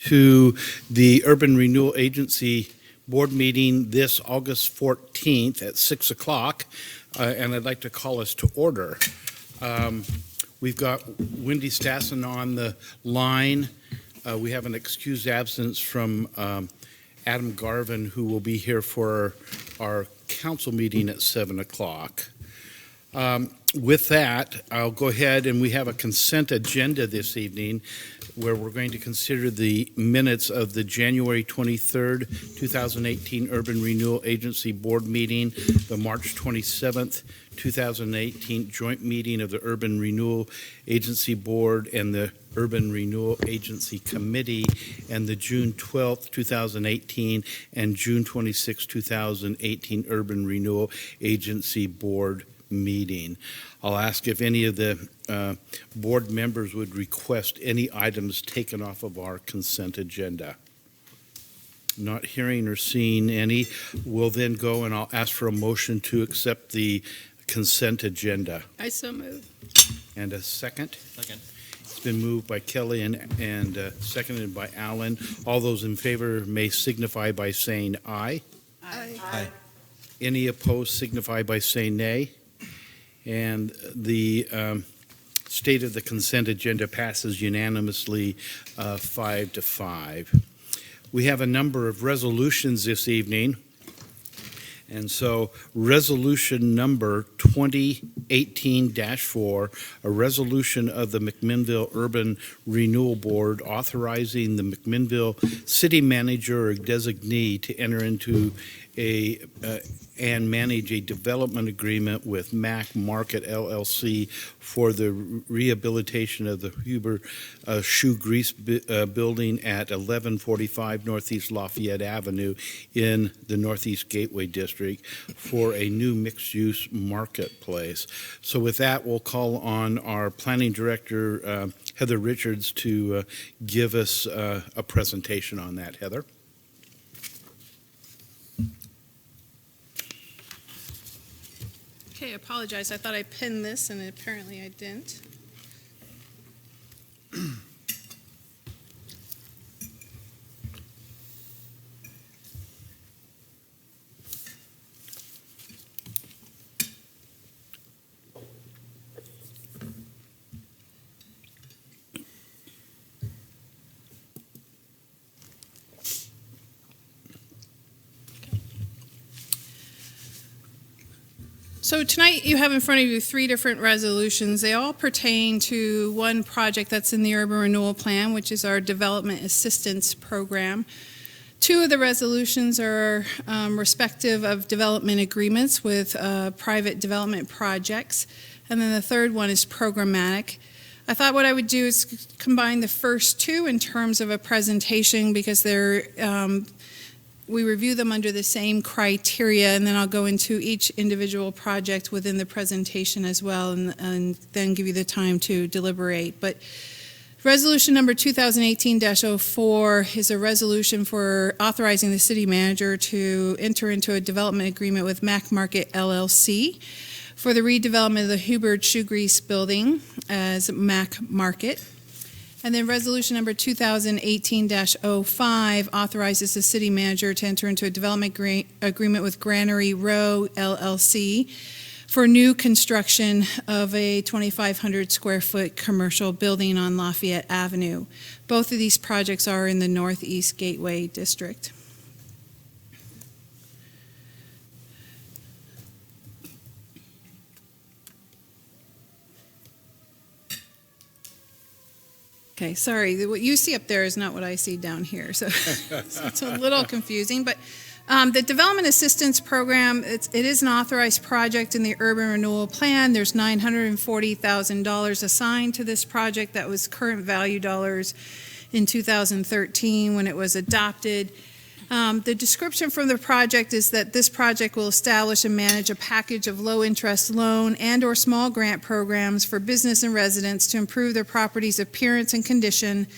to the Urban Renewal Agency Board meeting this August 14th at 6 o'clock, and I'd like to call us to order. We've got Wendy Stassen on the line. We have an excused absence from Adam Garvin, who will be here for our council meeting at 7 o'clock. With that, I'll go ahead, and we have a consent agenda this evening where we're going to consider the minutes of the January 23rd, 2018 Urban Renewal Agency Board meeting, the March 27th, 2018 joint meeting of the Urban Renewal Agency Board and the Urban Renewal Agency Committee, and the June 12th, 2018 and June 26th, 2018 Urban Renewal Agency Board meeting. I'll ask if any of the board members would request any items taken off of our consent agenda. Not hearing or seeing any, we'll then go and I'll ask for a motion to accept the consent agenda. I so move. And a second? Second. It's been moved by Kelly and seconded by Alan. All those in favor may signify by saying aye. Aye. Aye. Any opposed signify by saying nay. And the state of the consent agenda passes unanimously 5-5. We have a number of resolutions this evening. And so resolution number 2018-4, a resolution of the McMinnville Urban Renewal Board authorizing the McMinnville city manager or designee to enter into and manage a development agreement with Mac Market LLC for the rehabilitation of the Huber Shoe Grease building at 1145 Northeast Lafayette Avenue in the Northeast Gateway District for a new mixed-use marketplace. So with that, we'll call on our planning director, Heather Richards, to give us a presentation on that. Heather? Okay, I apologize. I thought I pinned this, and apparently I didn't. So tonight you have in front of you 3 different resolutions. They all pertain to one project that's in the Urban Renewal Plan, which is our Development Assistance Program. 2 of the resolutions are respective of development agreements with private development projects, and then the third one is programmatic. I thought what I would do is combine the first 2 in terms of a presentation because they're we review them under the same criteria, and then I'll go into each individual project within the presentation as well, and then give you the time to deliberate. But resolution number 2018-04 is a resolution for authorizing the city manager to enter into a development agreement with Mac Market LLC for the redevelopment of the Hubbard Shoe Grease building as Mac Market. And then resolution number 2018-05 authorizes the city manager to enter into a development agreement with Granary Row LLC for new construction of a 2,500 square foot commercial building on Lafayette Avenue. Both of these projects are in the Northeast Gateway District. Okay, sorry, what you see up there is not what I see down here, so it's a little confusing. But the Development Assistance Program, it is an authorized project in the Urban Renewal Plan. There's $940,000 assigned to this project. That was current value dollars in 2013 when it was adopted. The description from the project is that this project will establish and manage a package of low-interest loan and or small grant programs for business and residents to improve their property's appearance and condition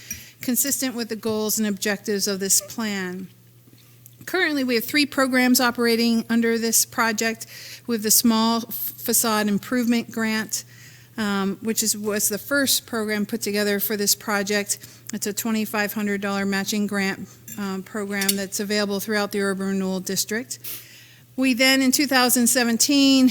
consistent with the goals and objectives of this plan. Currently, we have 3 programs operating under this project with the Small Facade Improvement Grant, was the first program put together for this project. It's a $2,500 matching grant program that's available throughout the Urban Renewal District. We then, in 2017,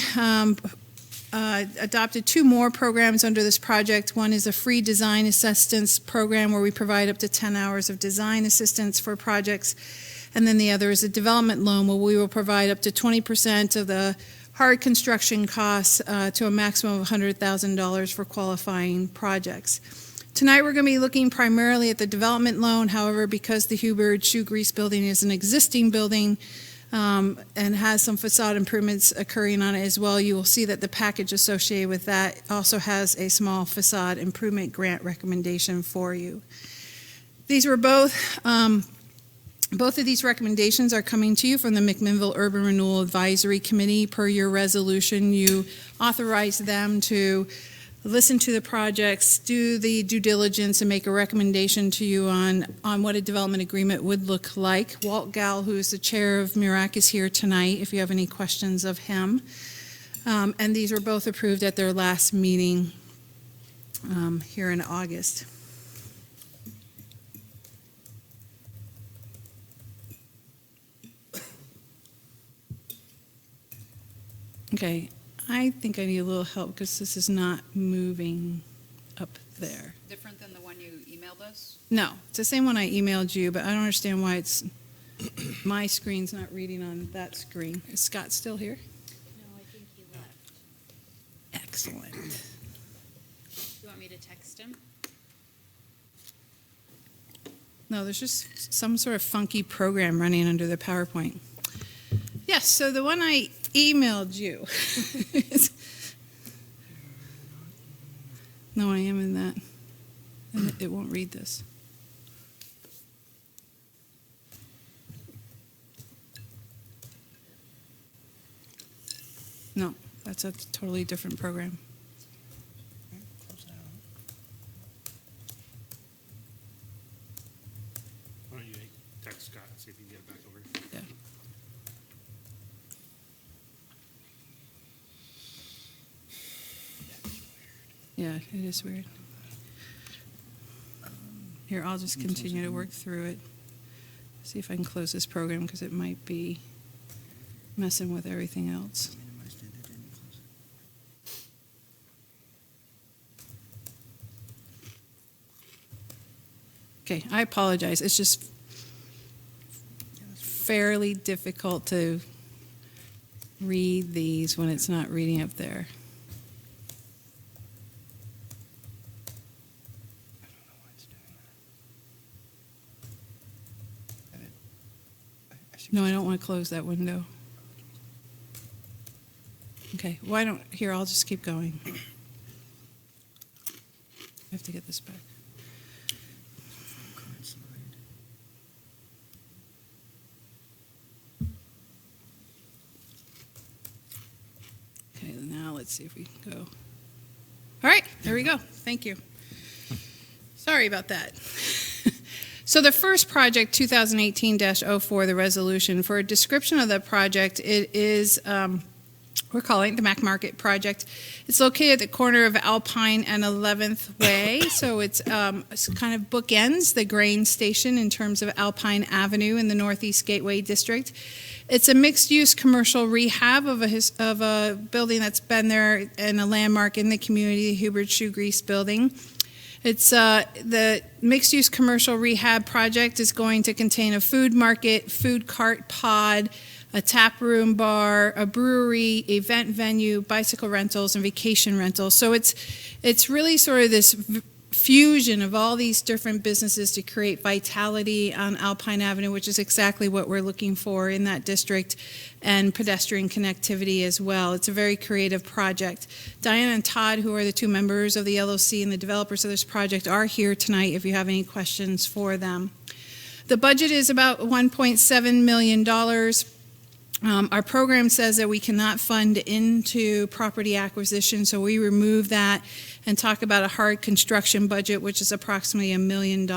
adopted two more programs under this project. One is a free design assistance program where we provide up to 10 hours of design assistance for projects. And then the other is a development loan where we will provide up to 20% of the hard construction costs to a maximum of $100,000 for qualifying projects. Tonight we're going to be looking primarily at the development loan. However, because the Hubbard Shoe Grease building is an existing building and has some facade improvements occurring on it as well, you will see that the package associated with that also has a small facade improvement grant recommendation for you. These were both of these recommendations are coming to you from the McMinnville Urban Renewal Advisory Committee. Per your resolution, you authorize them to listen to the projects, do the due diligence, and make a recommendation to you on what a development agreement would look like. Walt Gall, who is the chair of MURAC, is here tonight if you have any questions of him. And these were both approved at their last meeting here in August. Okay, I think I need a little help because this is not moving up there. Different than the one you emailed us? No, it's the same one I emailed you, but I don't understand why it's my screen's not reading on that screen. Is Scott still here? No, I think he left. Excellent. You want me to text him? No, there's just some sort of funky program running under the PowerPoint. Yes, so the one I emailed you. No, I am in that. And it won't read this. No, that's a totally different program. Why don't you text Scott and see if he can get it back over? Yeah. Yeah, it is weird. Here, I'll just continue to work through it. See if I can close this program because it might be messing with everything else. Okay, I apologize. It's just fairly difficult to read these when it's not reading up there. No, I don't want to close that window. Okay, why don't, here, I'll just keep going. I have to get this back. Okay, now let's see if we can go. All right, there we go. Thank you. Sorry about that. So the first project, 2018-04, the resolution, for a description of the project, it is, we're calling it the Mac Market Project. It's located at the corner of Alpine and 11th Way, so it's kind of bookends the grain station in terms of Alpine Avenue in the Northeast Gateway District. It's a mixed-use commercial rehab of a building that's been there and a landmark in the community, the Hubbard Shoe Grease building. It's the mixed-use commercial rehab project is going to contain a food market, food cart pod, a tap room bar, a brewery, event venue, bicycle rentals, and vacation rentals. So it's really sort of this fusion of all these different businesses to create vitality on Alpine Avenue, which is exactly what we're looking for in that district, and pedestrian connectivity as well. It's a very creative project. Diane and Todd, who are the two members of the LOC and the developers of this project, are here tonight if you have any questions for them. The budget is about $1.7 million. Our program says that we cannot fund into property acquisition, so we remove that and talk about a hard construction budget, which is approximately $1 million.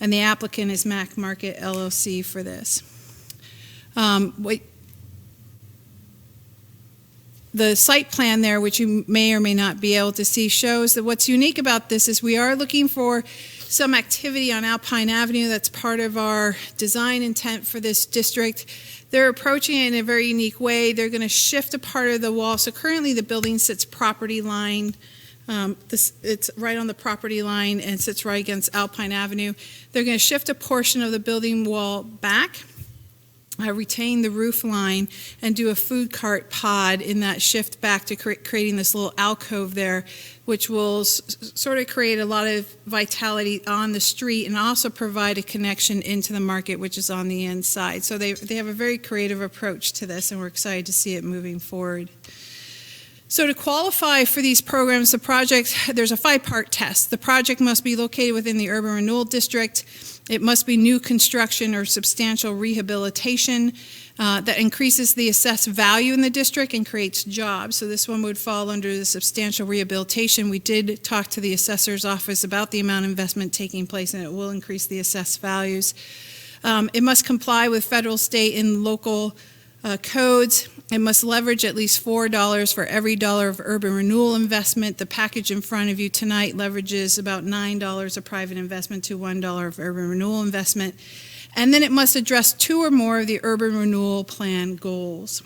And the applicant is Mac Market LLC for this. the site plan there, which you may or may not be able to see, shows that what's unique about this is we are looking for some activity on Alpine Avenue. That's part of our design intent for this district. They're approaching it in a very unique way. They're going to shift a part of the wall. So currently the building sits property line. It's right on the property line and sits right against Alpine Avenue. They're going to shift a portion of the building wall back, retain the roof line, and do a food cart pod in that shift back to creating this little alcove there, which will sort of create a lot of vitality on the street and also provide a connection into the market, which is on the inside. So they have a very creative approach to this, and we're excited to see it moving forward. So to qualify for these programs, there's a 5-part test. The project must be located within the Urban Renewal District. It must be new construction or substantial rehabilitation that increases the assessed value in the district and creates jobs. So this one would fall under the substantial rehabilitation. We did talk to the assessor's office about the amount of investment taking place, and it will increase the assessed values. It must comply with federal, state, and local codes. It must leverage at least $4 for every dollar of urban renewal investment. The package in front of you tonight leverages about $9 of private investment to $1 of urban renewal investment. And then it must address 2 or more of the urban renewal plan goals.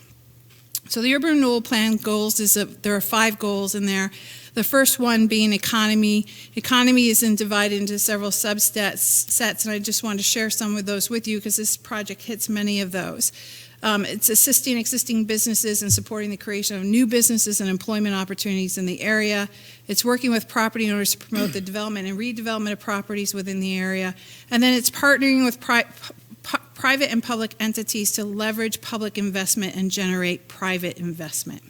So the urban renewal plan goals there are 5 goals in there. The first one being economy. Economy is divided into several subsets, and I just wanted to share some of those with you because this project hits many of those. It's assisting existing businesses and supporting the creation of new businesses and employment opportunities in the area. It's working with property owners to promote the development and redevelopment of properties within the area. And then it's partnering with private and public entities to leverage public investment and generate private investment.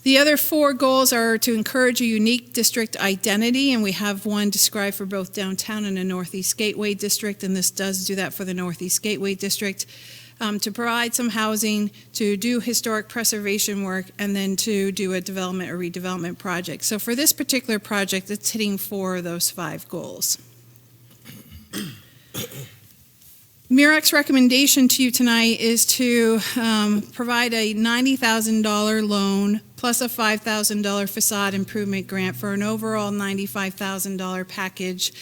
The other 4 goals are to encourage a unique district identity, and we have one described for both downtown and the Northeast Gateway District, and this does do that for the Northeast Gateway District. To provide some housing, to do historic preservation work, and then to do a development or redevelopment project. So for this particular project, it's hitting 4 of those 5 goals. MIRAC's recommendation to you tonight is to provide a $90,000 loan plus a $5,000 facade improvement grant for an overall $95,000 package.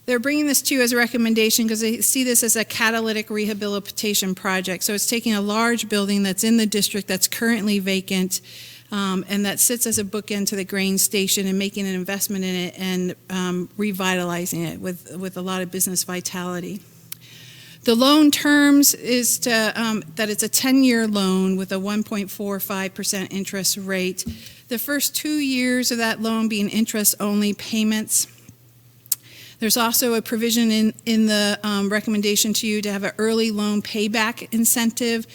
They're bringing this to you as a recommendation because they see this as a catalytic rehabilitation project. So it's taking a large building that's in the district that's currently vacant and that sits as a bookend to the grain station and making an investment in it and revitalizing it with a lot of business vitality. The loan terms is that it's a 10-year loan with a 1.45% interest rate. The first 2 years of that loan being interest-only payments. There's also a provision in the recommendation to you to have an early loan payback incentive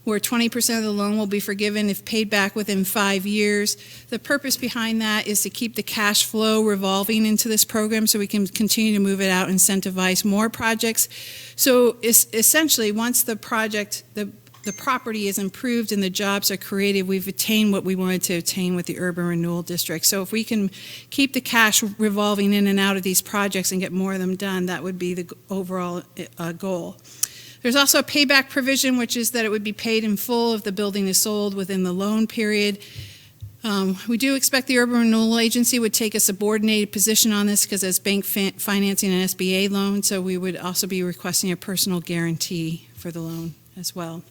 where 20% of the loan will be forgiven if paid back within 5 years. The purpose behind that is to keep the cash flow revolving into this program so we can continue to move it out and incentivize more projects. So essentially, once the project, the property is improved and the jobs are created, we've attained what we wanted to attain with the Urban Renewal District. So if we can keep the cash revolving in and out of these projects and get more of them done, that would be the overall goal. There's also a payback provision, which is that it would be paid in full if the building is sold within the loan period. We do expect the Urban Renewal Agency would take a subordinated position on this because it's bank financing an SBA loan, so we would also be requesting a personal guarantee for the loan as well.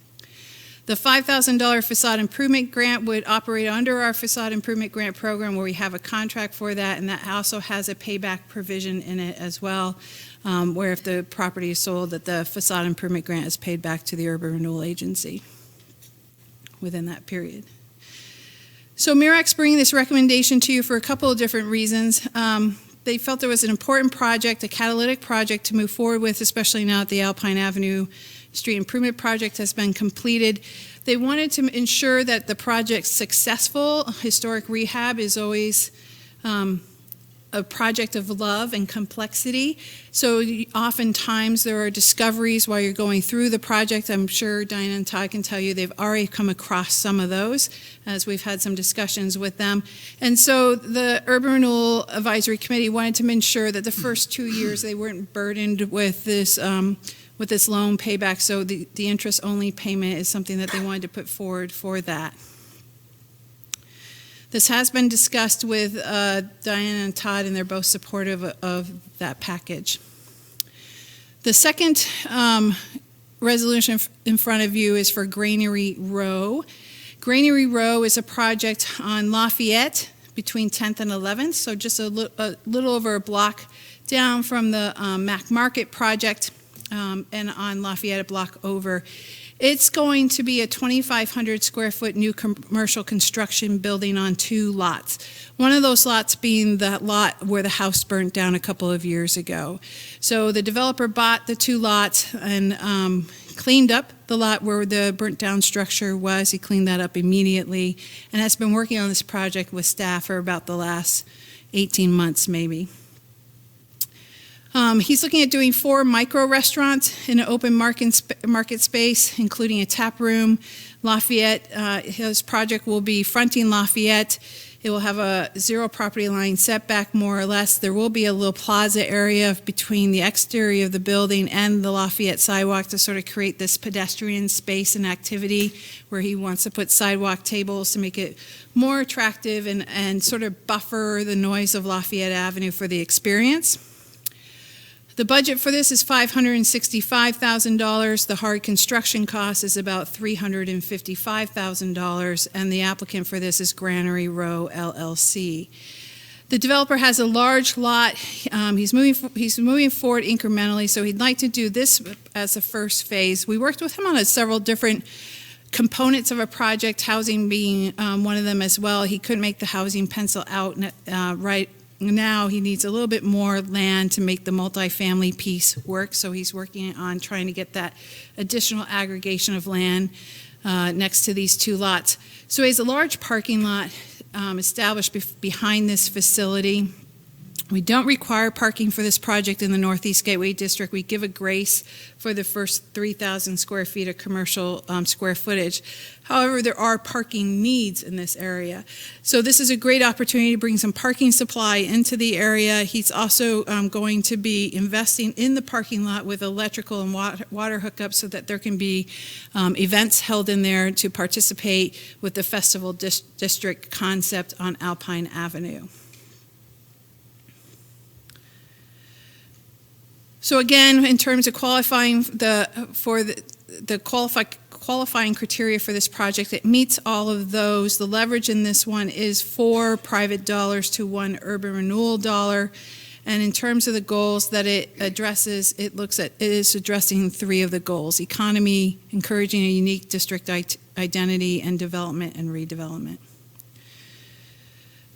The $5,000 facade improvement grant would operate under our facade improvement grant program where we have a contract for that, and that also has a payback provision in it as well, where if the property is sold, that the facade improvement grant is paid back to the Urban Renewal Agency within that period. So MIRAC's bringing this recommendation to you for a couple of different reasons. They felt it was an important project, a catalytic project to move forward with, especially now that the Alpine Avenue Street Improvement Project has been completed. They wanted to ensure that the project's successful. Historic rehab is always a project of love and complexity. So oftentimes there are discoveries while you're going through the project. I'm sure Diana and Todd can tell you they've already come across some of those as we've had some discussions with them. And so the Urban Renewal Advisory Committee wanted to ensure that the first 2 years they weren't burdened with this with this loan payback. So the interest-only payment is something that they wanted to put forward for that. This has been discussed with Diana and Todd, and they're both supportive of that package. The second resolution in front of you is for Granary Row. Granary Row is a project on Lafayette between 10th and 11th, so just a little over a block down from the Mac Market project, and on Lafayette a block over. It's going to be a 2,500 square foot new commercial construction building on 2 lots. One of those lots being the lot where the house burnt down a couple of years ago. So the developer bought the 2 lots and cleaned up the lot where the burnt down structure was. He cleaned that up immediately and has been working on this project with staff for about the last 18 months maybe. He's looking at doing 4 micro restaurants in an open market space, including a tap room. Lafayette, his project will be fronting Lafayette. It will have a 0 property line setback, more or less. There will be a little plaza area between the exterior of the building and the Lafayette sidewalk to sort of create this pedestrian space and activity where he wants to put sidewalk tables to make it more attractive and sort of buffer the noise of Lafayette Avenue for the experience. The budget for this is $565,000. The hard construction cost is about $355,000, and the applicant for this is Granary Row LLC. The developer has a large lot. He's moving forward incrementally, so he'd like to do this as a first phase. We worked with him on several different components of a project, housing being one of them as well. He couldn't make the housing pencil out right now. He needs a little bit more land to make the multifamily piece work, so he's working on trying to get that additional aggregation of land next to these 2 lots. So he has a large parking lot established behind this facility. We don't require parking for this project in the Northeast Gateway District. We give a grace for the first 3,000 square feet of commercial square footage. However, there are parking needs in this area. So this is a great opportunity to bring some parking supply into the area. He's also going to be investing in the parking lot with electrical and water hookups so that there can be events held in there to participate with the Festival District concept on Alpine Avenue. So again, in terms of qualifying qualifying criteria for this project, it meets all of those. The leverage in this one is 4 private dollars to 1 urban renewal dollar. And in terms of the goals that it addresses, it is addressing 3 of the goals: economy, encouraging a unique district identity, and development and redevelopment.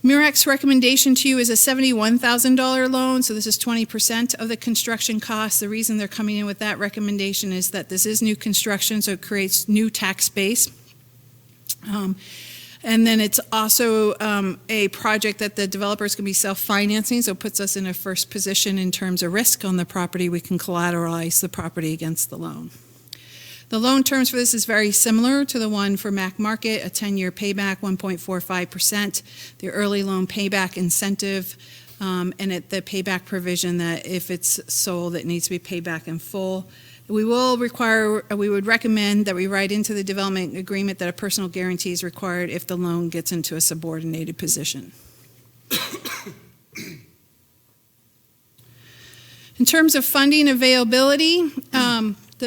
MURAC's recommendation to you is a $71,000 loan, so this is 20% of the construction cost. The reason they're coming in with that recommendation is that this is new construction, so it creates new tax base. And then it's also a project that the developer is going to be self-financing, so it puts us in a first position in terms of risk on the property. We can collateralize the property against the loan. The loan terms for this is very similar to the one for Mac Market, a 10-year payback, 1.45%, the early loan payback incentive, and the payback provision that if it's sold, it needs to be paid back in full. We would recommend that we write into the development agreement that a personal guarantee is required if the loan gets into a subordinated position. In terms of funding availability,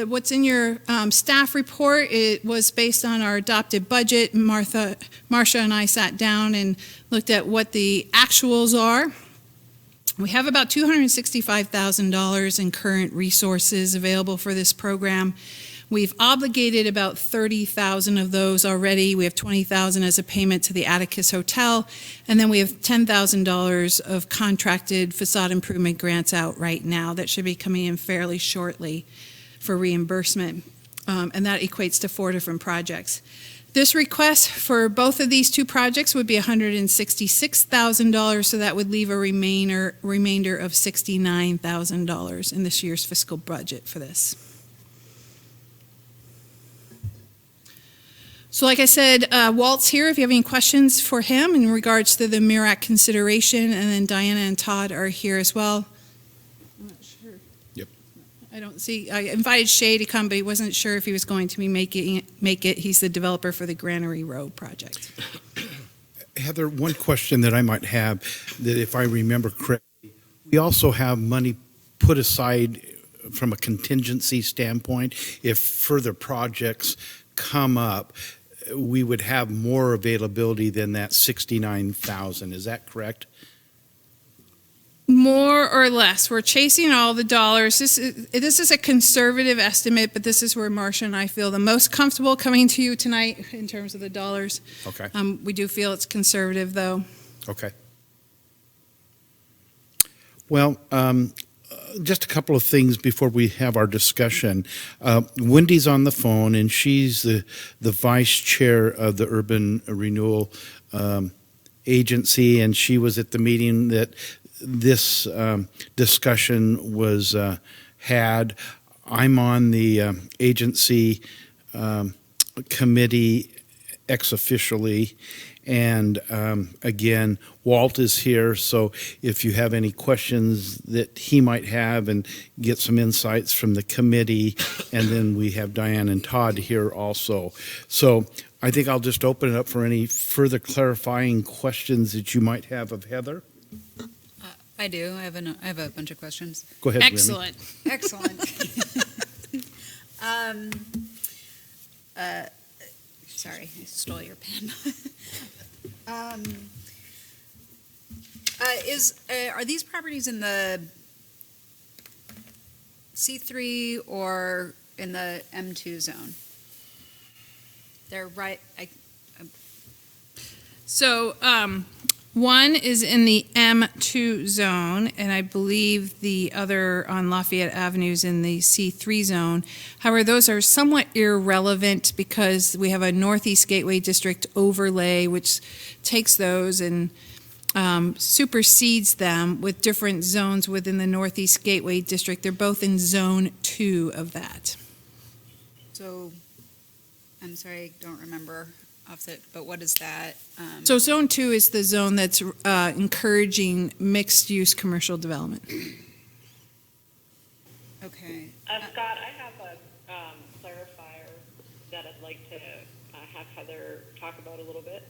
what's in your staff report, it was based on our adopted budget. Marcia and I sat down and looked at what the actuals are. We have about $265,000 in current resources available for this program. We've obligated about $30,000 of those already. We have $20,000 as a payment to the Atticus Hotel, and then we have $10,000 of contracted facade improvement grants out right now that should be coming in fairly shortly for reimbursement, and that equates to 4 different projects. This request for both of these 2 projects would be $166,000, so that would leave a remainder of $69,000 in this year's fiscal budget for this. So like I said, Walt's here if you have any questions for him in regards to the MURAC consideration, and then Diana and Todd are here as well. I'm not sure. Yep. I don't see, I invited Shay to come, but he wasn't sure if he was going to be make it. He's the developer for the Granary Road project. Heather, one question that I might have, that if I remember correctly, we also have money put aside from a contingency standpoint. If further projects come up, we would have more availability than that 69,000. Is that correct? More or less. We're chasing all the dollars. This is a conservative estimate, but this is where Marcia and I feel the most comfortable coming to you tonight in terms of the dollars. Okay. We do feel it's conservative, though. Okay. Well, just a couple of things before we have our discussion. Wendy's on the phone, and she's the vice chair of the Urban Renewal Agency, and she was at the meeting that this discussion was had. I'm on the agency committee ex officially, and again, Walt is here, so if you have any questions that he might have and get some insights from the committee, and then we have Diane and Todd here also. So I think I'll just open it up for any further clarifying questions that you might have of Heather. I do. I have a bunch of questions. Go ahead, Remy. Excellent. Excellent. Sorry, I stole your pen. Are these properties in the C3 or in the M2 zone? They're right. So, one is in the M2 zone, and I believe the other on Lafayette Avenue is in the C3 zone. However, those are somewhat irrelevant because we have a Northeast Gateway District overlay, which takes those and supersedes them with different zones within the Northeast Gateway District. They're both in Zone 2 of that. So, I'm sorry, I don't remember but what is that? So Zone 2 is the zone that's encouraging mixed-use commercial development. Okay. Scott, I have a clarifier that I'd like to have Heather talk about a little bit.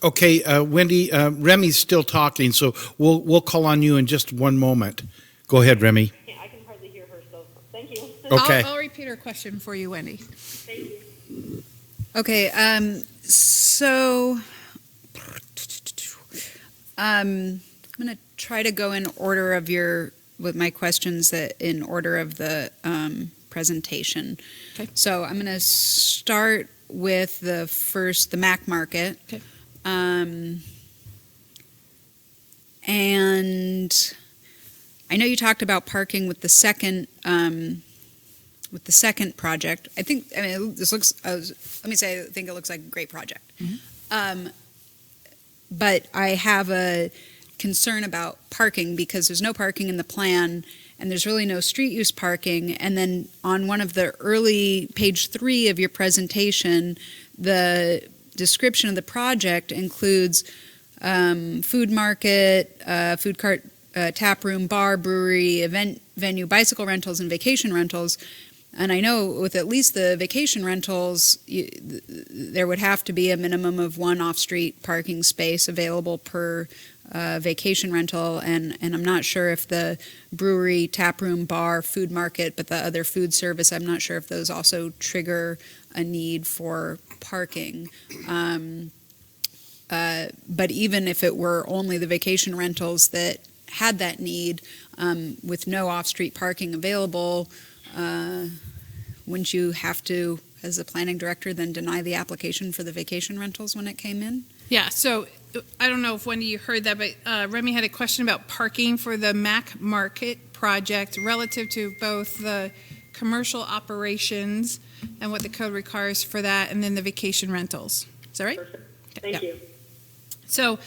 Okay, Wendy, Remy's still talking, so we'll call on you in just one moment. Go ahead, Remy. I can hardly hear her, so thank you. Okay. I'll repeat her question for you, Wendy. Thank you. Okay, so I'm going to try to go in order of with my questions in order of the presentation. Okay. So I'm going to start with the Mac Market. Okay. And I know you talked about parking with the second project. I think this looks. Let me say, I think it looks like a great project. Mm-hmm. But I have a concern about parking because there's no parking in the plan, and there's really no street use parking. And then on one of the early page 3 of your presentation, the description of the project includes food market, food cart, tap room, bar, brewery, event venue, bicycle rentals, and vacation rentals. And I know with at least the vacation rentals, there would have to be a minimum of one off-street parking space available per vacation rental. And I'm not sure if the brewery, tap room, bar, food market, but the other food service, I'm not sure if those also trigger a need for parking. But even if it were only the vacation rentals that had that need, with no off-street parking available, wouldn't you have to, as a planning director, then deny the application for the vacation rentals when it came in? Yeah, so I don't know if Wendy you heard that, but Remy had a question about parking for the Mac Market project relative to both the commercial operations and what the code requires for that, and then the vacation rentals. Is that right? Perfect. Thank you. So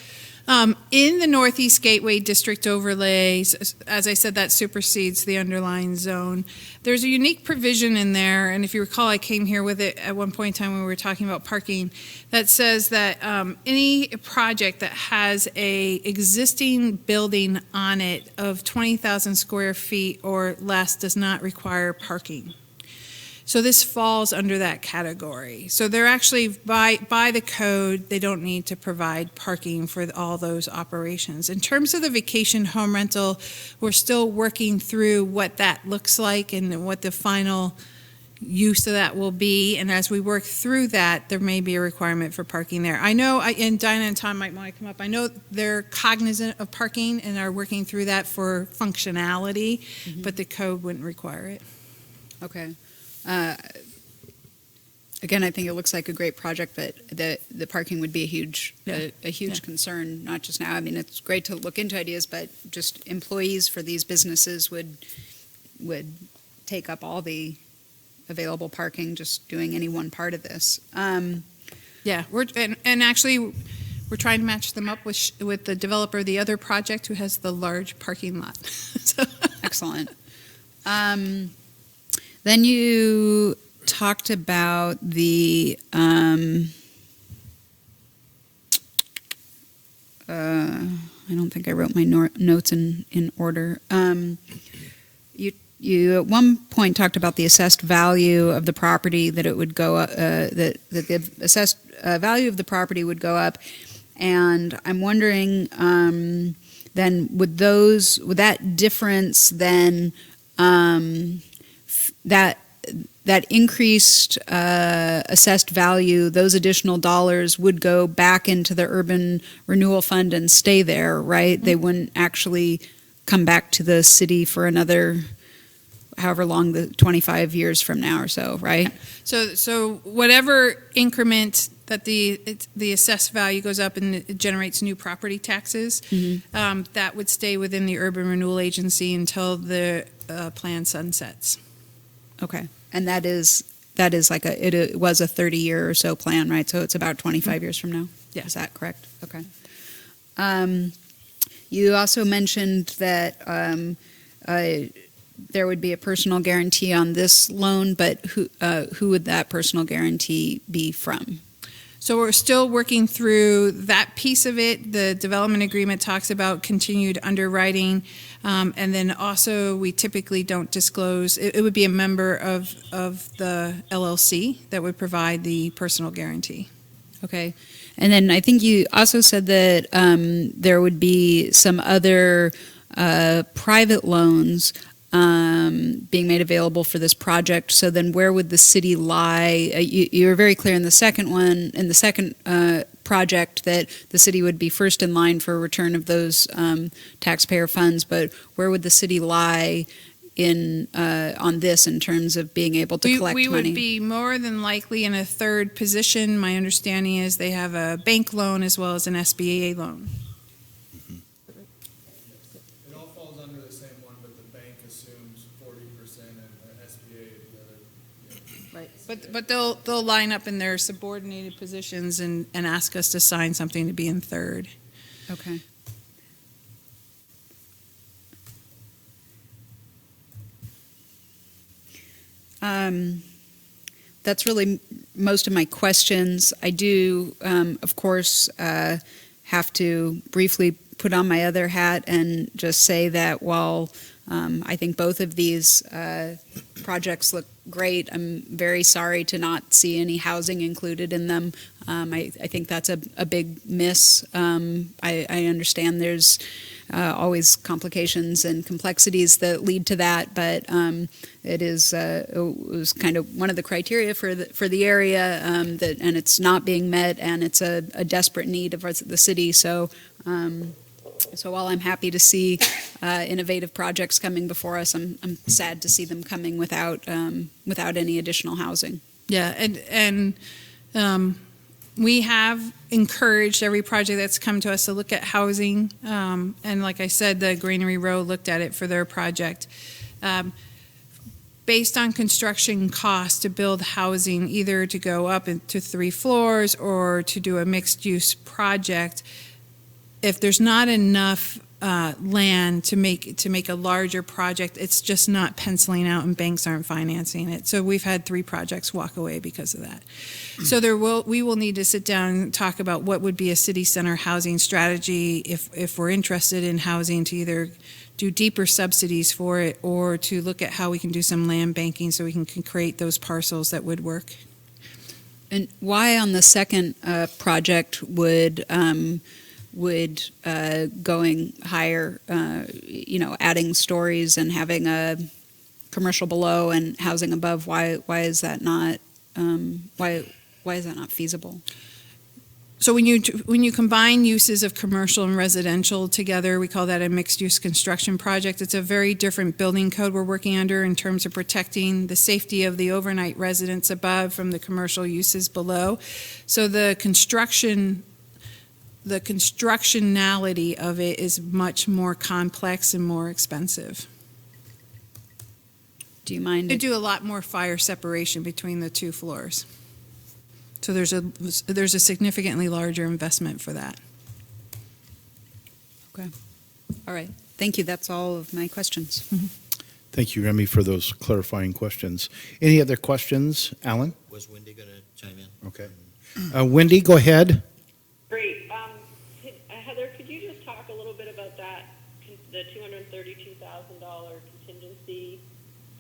In the Northeast Gateway District overlays, as I said, that supersedes the underlying zone. There's a unique provision in there, and if you recall, I came here with it at one point in time when we were talking about parking, that says that any project that has a existing building on it of 20,000 square feet or less does not require parking. So this falls under that category. So they're actually, by the code, they don't need to provide parking for all those operations. In terms of the vacation home rental, we're still working through what that looks like and what the final use of that will be. And as we work through that, there may be a requirement for parking there. I know, and Dinah and Tom might want to come up, I know they're cognizant of parking and are working through that for functionality, but the code wouldn't require it. Okay. Again, I think it looks like a great project, but the parking would be a huge concern, not just now. I mean, it's great to look into ideas, but just employees for these businesses would take up all the available parking, just doing any one part of this. Yeah, and actually, we're trying to match them up with the developer of the other project who has the large parking lot. So. Excellent. Then you talked about the I don't think I wrote my notes in order. You at one point talked about the assessed value of the property, that it would go up, that the assessed value of the property would go up, and I'm wondering then would that difference then that increased assessed value, those additional dollars would go back into the urban renewal fund and stay there, right? They wouldn't actually come back to the city for another however long, the 25 years from now or so, right? So whatever increment that the assessed value goes up and it generates new property taxes, that would stay within the urban renewal agency until the plan sunsets. Okay, and that is like it was a 30-year or so plan, right? So it's about 25 years from now? Yeah. Is that correct? Okay. You also mentioned that there would be a personal guarantee on this loan, but who would that personal guarantee be from? So we're still working through that piece of it. The development agreement talks about continued underwriting, and then also we typically don't disclose. It would be a member of the LLC that would provide the personal guarantee. Okay, and then I think you also said that there would be some other private loans being made available for this project. So then where would the city lie? You were very clear in the second project that the city would be first in line for return of those taxpayer funds, but where would the city lie on this in terms of being able to collect money? We would be more than likely in a third position. My understanding is they have a bank loan as well as an SBA loan. But they'll line up in their subordinated positions and ask us to sign something to be in third. Okay. That's really most of my questions. I do, of course, have to briefly put on my other hat and just say that while I think both of these projects look great, I'm very sorry to not see any housing included in them. I think that's a big miss. I understand there's always complications and complexities that lead to that, but it was kind of one of the criteria for the area, and it's not being met, and it's a desperate need of the city. So while I'm happy to see innovative projects coming before us, I'm sad to see them coming without any additional housing. Yeah, and we have encouraged every project that's come to us to look at housing. And like I said, the Granary Row looked at it for their project. Based on construction costs to build housing, either to go up into 3 floors or to do a mixed-use project, if there's not enough land to make a larger project, it's just not penciling out, and banks aren't financing it. So we've had 3 projects walk away because of that. So we will need to sit down and talk about what would be a city center housing strategy if we're interested in housing, to either do deeper subsidies for it or to look at how we can do some land banking so we can create those parcels that would work. And why on the second project would going higher, adding stories and having a commercial below and housing above, why is that not feasible? So when you combine uses of commercial and residential together, we call that a mixed-use construction project. It's a very different building code we're working under in terms of protecting the safety of the overnight residents above from the commercial uses below. So the constructionality of it is much more complex and more expensive. Do you mind? They do a lot more fire separation between the 2 floors. So there's a significantly larger investment for that. All right. Thank you. That's all of my questions. Thank you, Remy, for those clarifying questions. Any other questions, Alan? Was Wendy going to chime in? Okay. Wendy, go ahead. Great. Heather, could you just talk a little bit about that, the $232,000 contingency,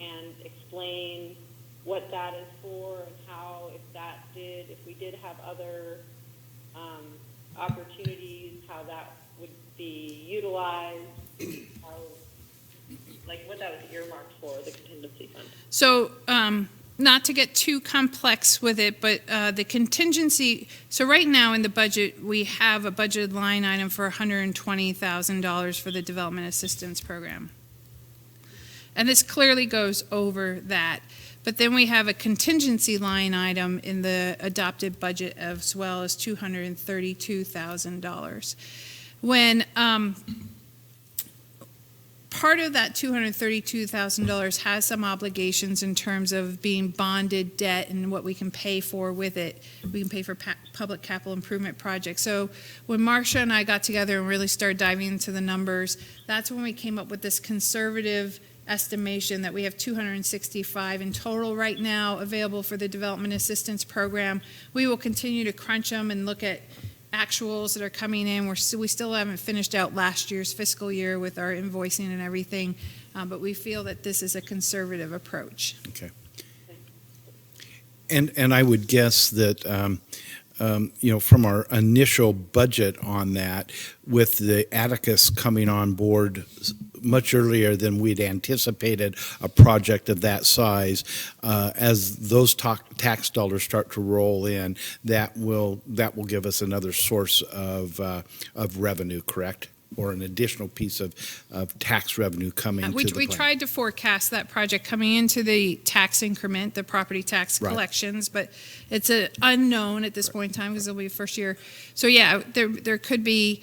and explain what that is for and how, if we did have other opportunities, how that would be utilized, what that was earmarked for, the contingency fund? So not to get too complex with it, but the contingency, so right now in the budget, we have a budgeted line item for $120,000 for the Development Assistance Program. And this clearly goes over that. But then we have a contingency line item in the adopted budget as well as $232,000. When part of that $232,000 has some obligations in terms of being bonded debt and what we can pay for with it. We can pay for public capital improvement projects. So when Marcia and I got together and really started diving into the numbers, that's when we came up with this conservative estimation that we have 265 in total right now available for the Development Assistance Program. We will continue to crunch them and look at actuals that are coming in. We still haven't finished out last year's fiscal year with our invoicing and everything, but we feel that this is a conservative approach. Okay. And I would guess that, from our initial budget on that, with the Atticus coming on board much earlier than we'd anticipated a project of that size, as those tax dollars start to roll in, that will give us another source of revenue, correct? Or an additional piece of tax revenue coming to the plan. We tried to forecast that project coming into the tax increment, the property tax collections, but it's an unknown at this point in time because it'll be the first year. So yeah, there could be,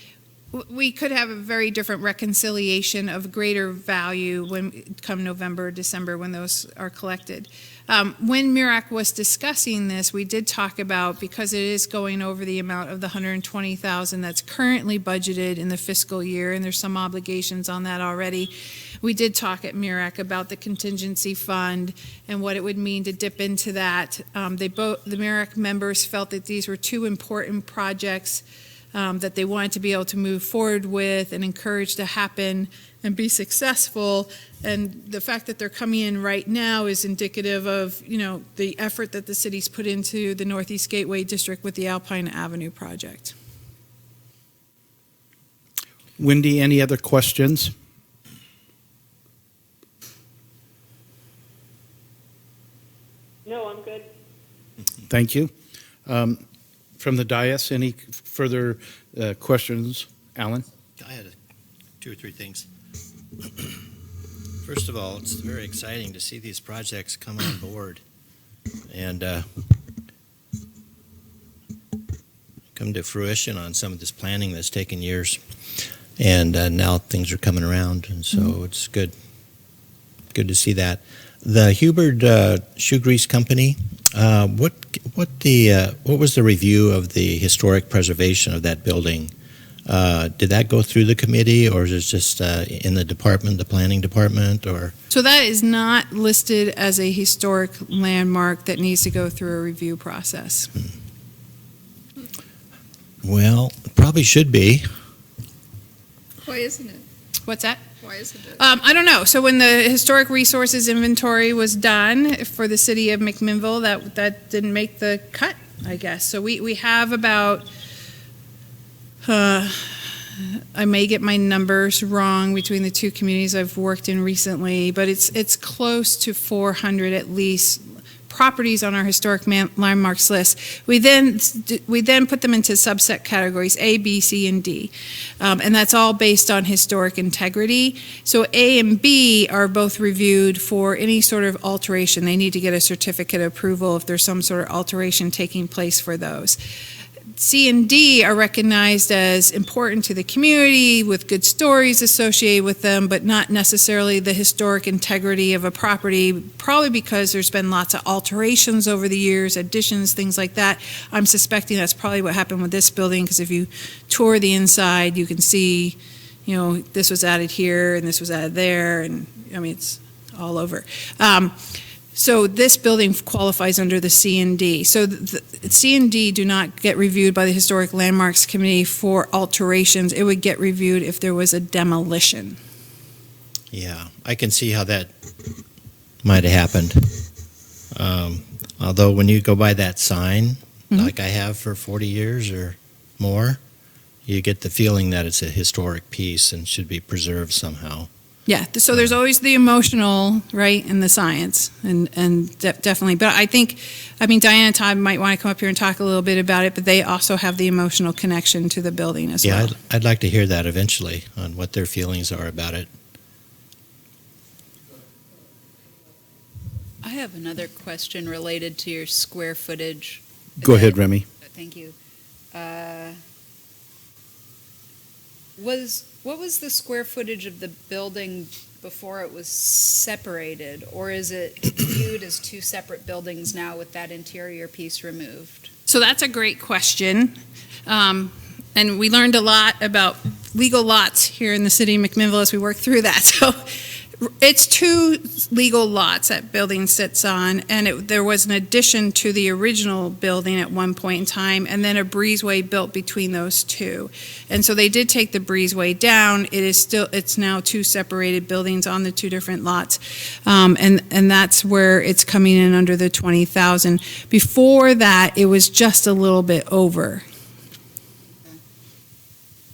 we could have a very different reconciliation of greater value when come November, December, when those are collected. When MIRAC was discussing this, we did talk about, because it is going over the amount of the $120,000 that's currently budgeted in the fiscal year, and there's some obligations on that already. We did talk at MIRAC about the contingency fund and what it would mean to dip into that. The MIRAC members felt that these were 2 important projects that they wanted to be able to move forward with and encourage to happen and be successful. And the fact that they're coming in right now is indicative of, the effort that the city's put into the Northeast Gateway District with the Alpine Avenue project. Wendy, any other questions? No, I'm good. Thank you. From the dais, any further questions? Alan? I had 2 or 3 things. First of all, it's very exciting to see these projects come on board and come to fruition on some of this planning that's taken years. And now things are coming around, and so it's good to see that. The Hubert Shoe Grease Company, what was the review of the historic preservation of that building Did that go through the committee, or is it just in the department, the planning department, or? So that is not listed as a historic landmark that needs to go through a review process. Well, it probably should be. Why isn't it? What's that? Why isn't it? I don't know. So when the historic resources inventory was done for the city of McMinnville, that didn't make the cut, I guess. So we have about, I may get my numbers wrong between the two communities I've worked in recently, but it's close to 400 at least properties on our historic landmarks list. We then put them into subset categories A, B, C, and D, and that's all based on historic integrity. So A and B are both reviewed for any sort of alteration. They need to get a certificate of approval if there's some sort of alteration taking place for those. C and D are recognized as important to the community with good stories associated with them, but not necessarily the historic integrity of a property, probably because there's been lots of alterations over the years, additions, things like that. I'm suspecting that's probably what happened with this building, because if you tour the inside, you can see, this was added here and this was added there, and I mean, it's all over. So this building qualifies under the C and D. So the C and D do not get reviewed by the Historic Landmarks Committee for alterations. It would get reviewed if there was a demolition. Yeah, I can see how that might have happened. Although when you go by that sign, like I have for 40 years or more, you get the feeling that it's a historic piece and should be preserved somehow. Yeah, so there's always the emotional, right, and the science, and definitely. But I mean, Diana and Todd might want to come up here and talk a little bit about it, but they also have the emotional connection to the building as well. Yeah, I'd like to hear that eventually on what their feelings are about it. I have another question related to your square footage. Go ahead, Remy. Thank you. What was the square footage of the building before it was separated, or is it viewed as two separate buildings now with that interior piece removed? So that's a great question. And we learned a lot about legal lots here in the city of McMinnville as we worked through that. So it's two legal lots that building sits on, and there was an addition to the original building at one point in time, and then a breezeway built between those two. And so they did take the breezeway down. It's now two separated buildings on the two different lots, and that's where it's coming in under the 20,000. Before that, it was just a little bit over.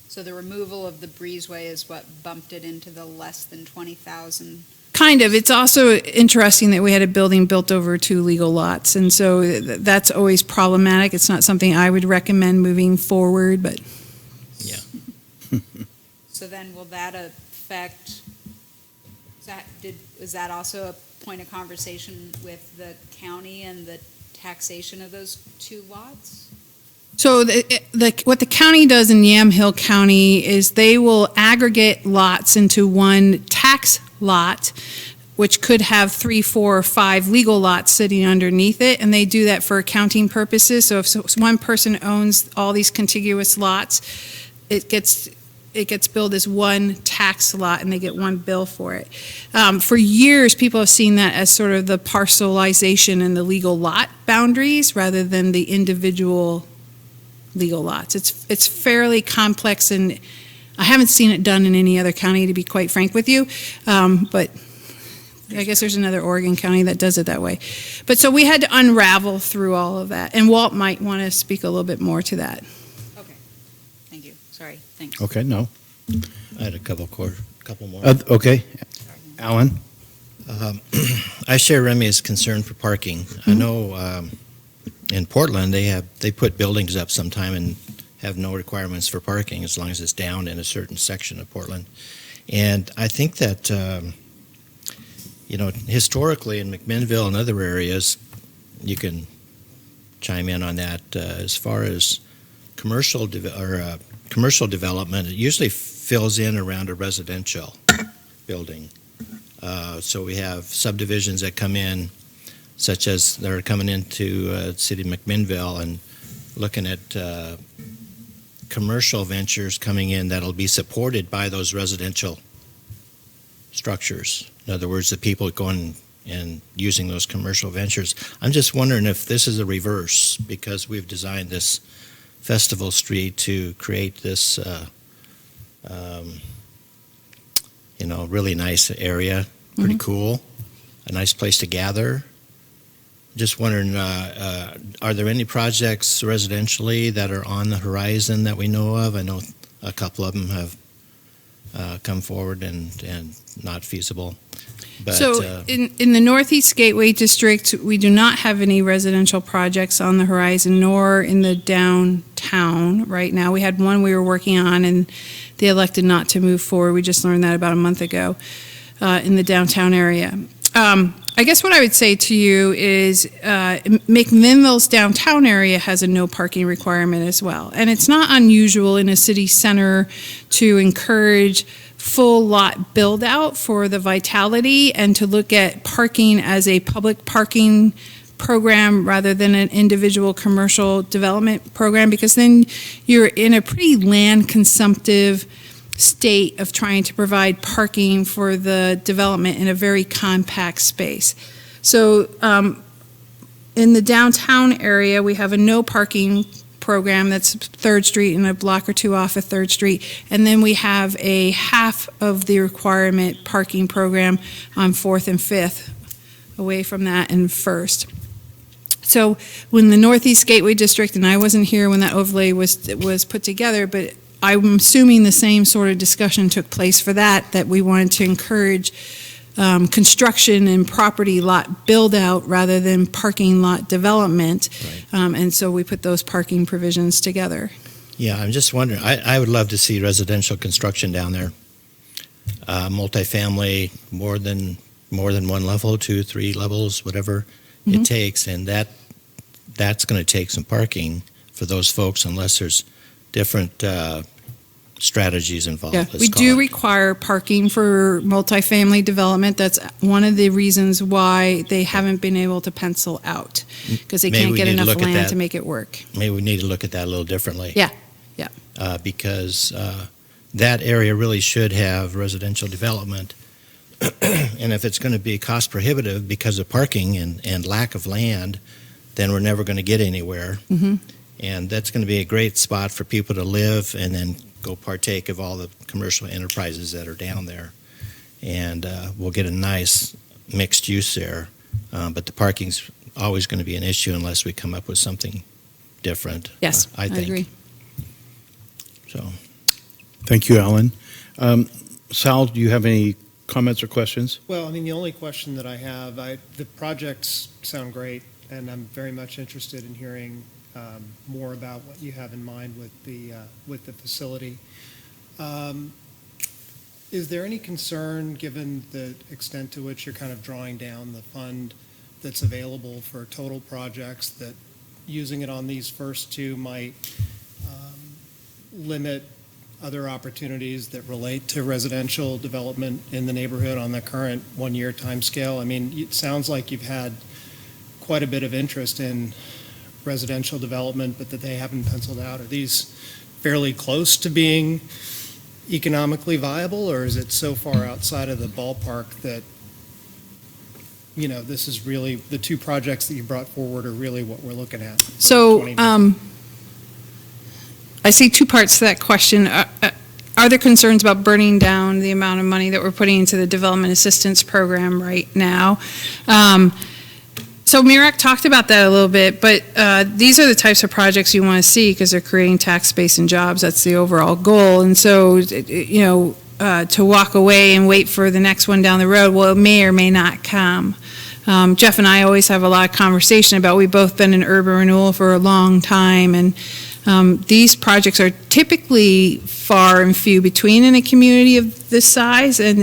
So the removal of the breezeway is what bumped it into the less than 20,000? Kind of. It's also interesting that we had a building built over two legal lots, and so that's always problematic. It's not something I would recommend moving forward, but. Yeah. So then will that affect, was that also a point of conversation with the county and the taxation of those two lots? So what the county does in Yamhill County is they will aggregate lots into one tax lot, which could have 3, 4, or 5 legal lots sitting underneath it, and they do that for accounting purposes. So if one person owns all these contiguous lots, it gets billed as one tax lot, and they get one bill for it. For years, people have seen that as sort of the parcelization and the legal lot boundaries rather than the individual legal lots. It's fairly complex, and I haven't seen it done in any other county, to be quite frank with you, but I guess there's another Oregon county that does it that way. But so we had to unravel through all of that, and Walt might want to speak a little bit more to that. Okay, thank you. Sorry, thanks. Okay, no. I had a couple more. Okay. Alan? I share Remy's concern for parking. I know in Portland they put buildings up sometime and have no requirements for parking as long as it's down in a certain section of Portland. And I think that historically in McMinnville and other areas, you can chime in on that. As far as commercial development, it usually fills in around a residential building. So we have subdivisions that come in, such as they're coming into city of McMinnville and looking at commercial ventures coming in that'll be supported by those residential structures. In other words, the people going and using those commercial ventures. I'm just wondering if this is a reverse, because we've designed this Festival Street to create this, really nice area, pretty cool, a nice place to gather. Just wondering, are there any projects residentially that are on the horizon that we know of? I know a couple of them have come forward and not feasible. But, So in the Northeast Gateway District, we do not have any residential projects on the horizon, nor in the downtown right now. We had one we were working on, and they elected not to move forward. We just learned that about a month ago in the downtown area. I guess what I would say to you is McMinnville's downtown area has a no parking requirement as well. And it's not unusual in a city center to encourage full lot build out for the vitality and to look at parking as a public parking program rather than an individual commercial development program, because then you're in a pretty land consumptive state of trying to provide parking for the development in a very compact space. So in the downtown area, we have a no parking program that's 3rd Street and a block or two off of 3rd Street. And then we have a half of the requirement parking program on 4th and 5th, away from that and 1st. So when the Northeast Gateway District, and I wasn't here when that overlay was put together, but I'm assuming the same sort of discussion took place for that we wanted to encourage construction and property lot build out rather than parking lot development. Right. And so we put those parking provisions together. yeah, I'm just wondering, I would love to see residential construction down there. Multifamily, more than one level, 2, 3 levels, whatever it takes. And that's going to take some parking for those folks unless there's different strategies involved. Yeah, we do require parking for multifamily development. That's one of the reasons why they haven't been able to pencil out, because they Maybe can't we get need to enough look at land that. to make it work. Maybe we need to look at that a little differently. Yeah. Because that area really should have residential development. And if it's going to be cost prohibitive because of parking and lack of land, then we're never going to get anywhere. Mm-hmm. And that's going to be a great spot for people to live and then go partake of all the commercial enterprises that are down there. And we'll get a nice mixed use there. But the parking's always going to be an issue unless we come up with something different. Yes, I I think. agree. So, Thank you, Alan. Sal, do you have any comments or questions? Well, I mean, the only question that I have, the projects sound great, and I'm very much interested in hearing more about what you have in mind with the facility. Is there any concern, given the extent to which you're kind of drawing down the fund that's available for total projects, that using it on these first two might limit other opportunities that relate to residential development in the neighborhood on the current one-year timescale? I mean, it sounds like you've had quite a bit of interest in residential development, but that they haven't penciled out. Are these fairly close to being economically viable, or is it so far outside of the ballpark that, this is really, the two projects that you brought forward are really what we're looking at? for So 2019? I see two parts to that question. Are there concerns about burning down the amount of money that we're putting into the Development Assistance Program right now? So Mirak talked about that a little bit, but these are the types of projects you want to see because they're creating tax space and jobs. That's the overall goal. And so, to walk away and wait for the next one down the road, well, it may or may not come. Jeff and I always have a lot of conversation about, we've both been in urban renewal for a long time, and these projects are typically far and few between in a community of this size, and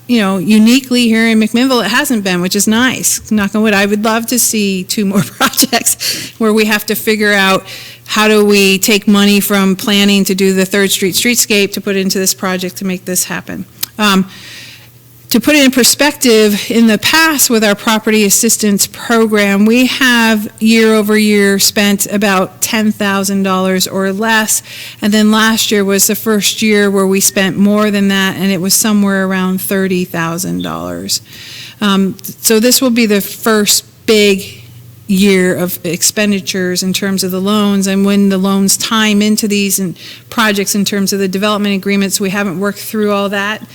uniquely here in McMinnville, it hasn't been, which is nice. Knock on wood. I would love to see 2 more projects where we have to figure out how do we take money from planning to do the 3rd Street streetscape to put into this project to make this happen. To put it in perspective, in the past with our property assistance program, we have year over year spent about $10,000 or less. And then last year was the first year where we spent more than that, and it was somewhere around $30,000. So this will be the first big year of expenditures in terms of the loans, and when the loans time into these projects in terms of the development agreements, we haven't worked through all that.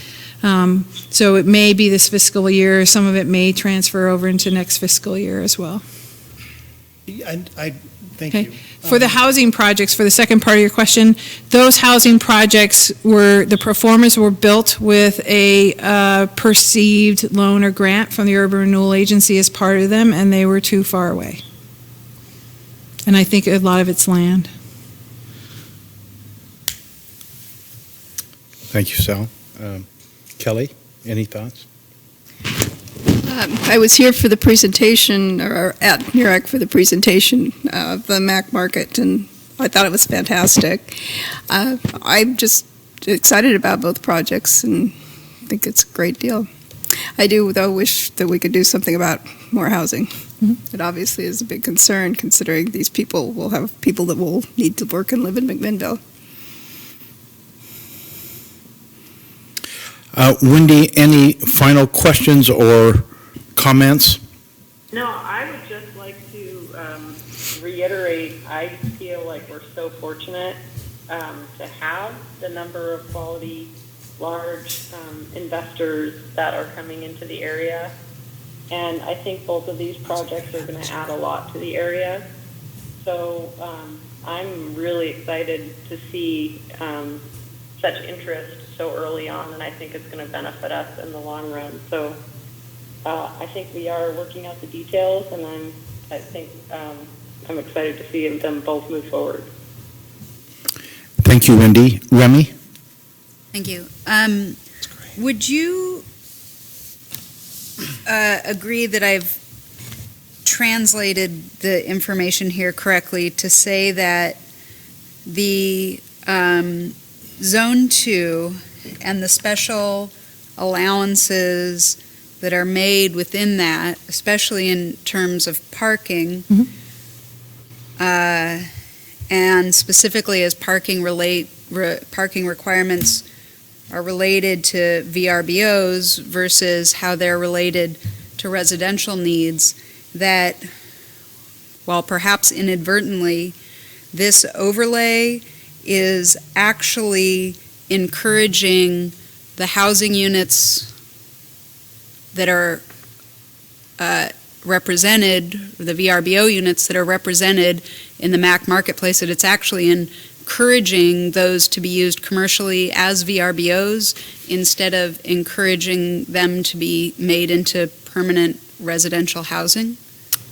So it may be this fiscal year, some of it may transfer over into next fiscal year as well. I thank Okay. you. For the housing projects, for the second part of your question, those housing projects the performers were built with a perceived loan or grant from the Urban Renewal Agency as part of them, and they were too far away. And I think a lot of it's land. Thank you, Sal. Kelly, any thoughts? I was here for the presentation, or at NERAC for the presentation of the Mac Market, and I thought it was fantastic. I'm just excited about both projects and think it's a great deal. I do, though, wish that we could do something about more housing. Mm-hmm. It obviously is a big concern, considering these people will have people that will need to work and live in McMinnville. Wendy, any final questions or comments? No, I would just like to reiterate, I feel like we're so fortunate to have the number of quality, large investors that are coming into the area. And I think both of these projects are going to add a lot to the area. So I'm really excited to see such interest so early on, and I think it's going to benefit us in the long run. So I think we are working out the details, and I'm excited to see them both move forward. Thank you, Wendy. Remy? Thank you. Would you agree that I've translated the information here correctly to say that the Zone 2 and the special allowances that are made within that, especially in terms of parking, and specifically as parking requirements are related to VRBOs versus how they're related to residential needs, that while perhaps inadvertently, this overlay is actually encouraging the housing units that are represented, the VRBO units that are represented in the MAC marketplace, that it's actually encouraging those to be used commercially as VRBOs instead of encouraging them to be made into permanent residential housing?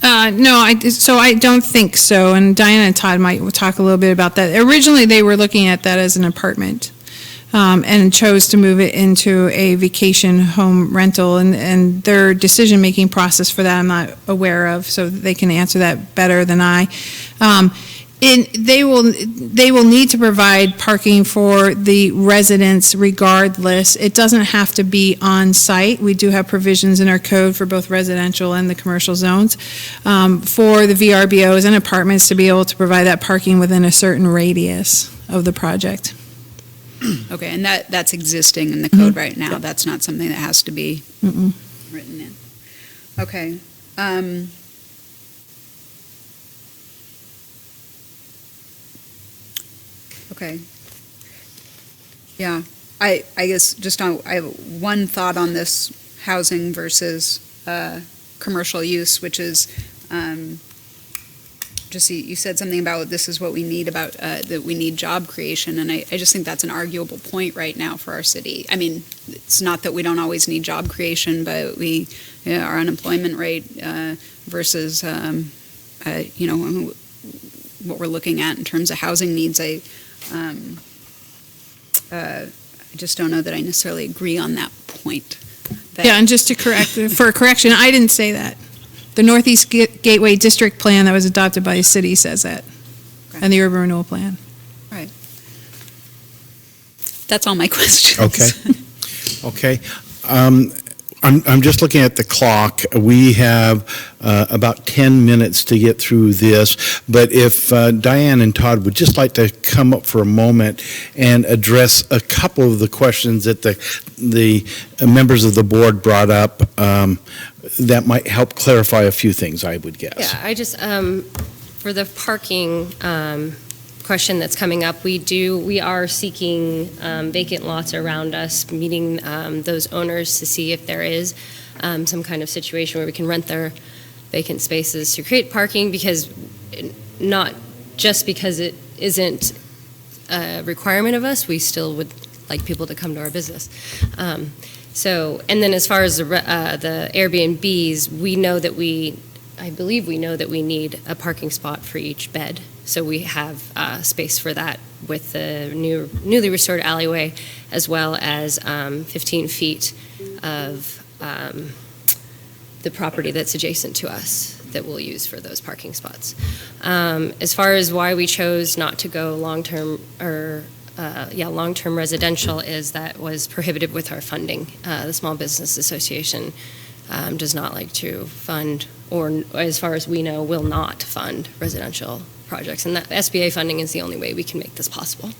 No, I don't think so, and Diana and Todd might talk a little bit about that. Originally, they were looking at that as an apartment, and chose to move it into a vacation home rental, and their decision-making process for that I'm not aware of, so they can answer that better than I. They will need to provide parking for the residents regardless. It doesn't have to be on site. We do have provisions in our code for both residential and the commercial zones for the VRBOs and apartments to be able to provide that parking within a certain radius of the project. Okay, and that's existing in the code right now. That's not something that has to be written in. Okay. Okay. Yeah, I guess I have one thought on this housing versus commercial use, which is just you said something about this is what we need about that we need job creation, and I just think that's an arguable point right now for our city. I mean, it's not that we don't always need job creation, but our unemployment rate versus what we're looking at in terms of housing needs. I just don't know that I necessarily agree on that point. Yeah, and just to for a correction, I didn't say that. The Northeast Gateway District Plan that was adopted by the city says that, and the Urban Renewal Plan. Right. That's all my questions. Okay. Okay. I'm just looking at the clock. We have about 10 minutes to get through this, but if Diane and Todd would just like to come up for a moment and address a couple of the questions that the members of the board brought up, that might help clarify a few things, I would guess. Yeah, I just, for the parking question that's coming up, we are seeking vacant lots around us, meeting those owners to see if there is some kind of situation where we can rent their vacant spaces to create parking, because not just because it isn't a requirement of us, we still would like people to come to our business. So, and then as far as the Airbnbs, I believe we know that we need a parking spot for each bed. So we have space for that with the newly restored alleyway, as well as 15 feet of the property that's adjacent to us that we'll use for those parking spots. As far as why we chose not to go long-term residential, is that was prohibited with our funding. The Small Business Association does not like to fund, or as far as we know, will not fund residential projects. And that SBA funding is the only way we can make this possible.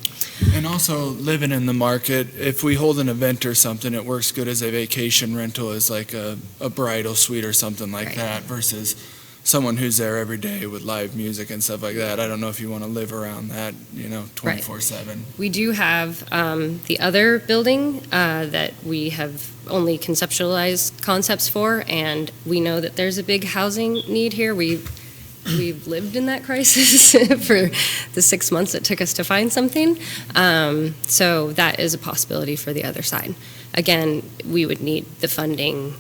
And also living in the market, if we hold an event or something, it works good as a vacation rental, as like a bridal suite or something like Right. that, versus someone who's there every day with live music and stuff like that. I don't know if you want to live around that, 24/7. We do have the other building that we have only conceptualized concepts for, and we know that there's a big housing need here. We've lived in that crisis for the 6 months it took us to find something. So that is a possibility for the other side. Again, we would need the funding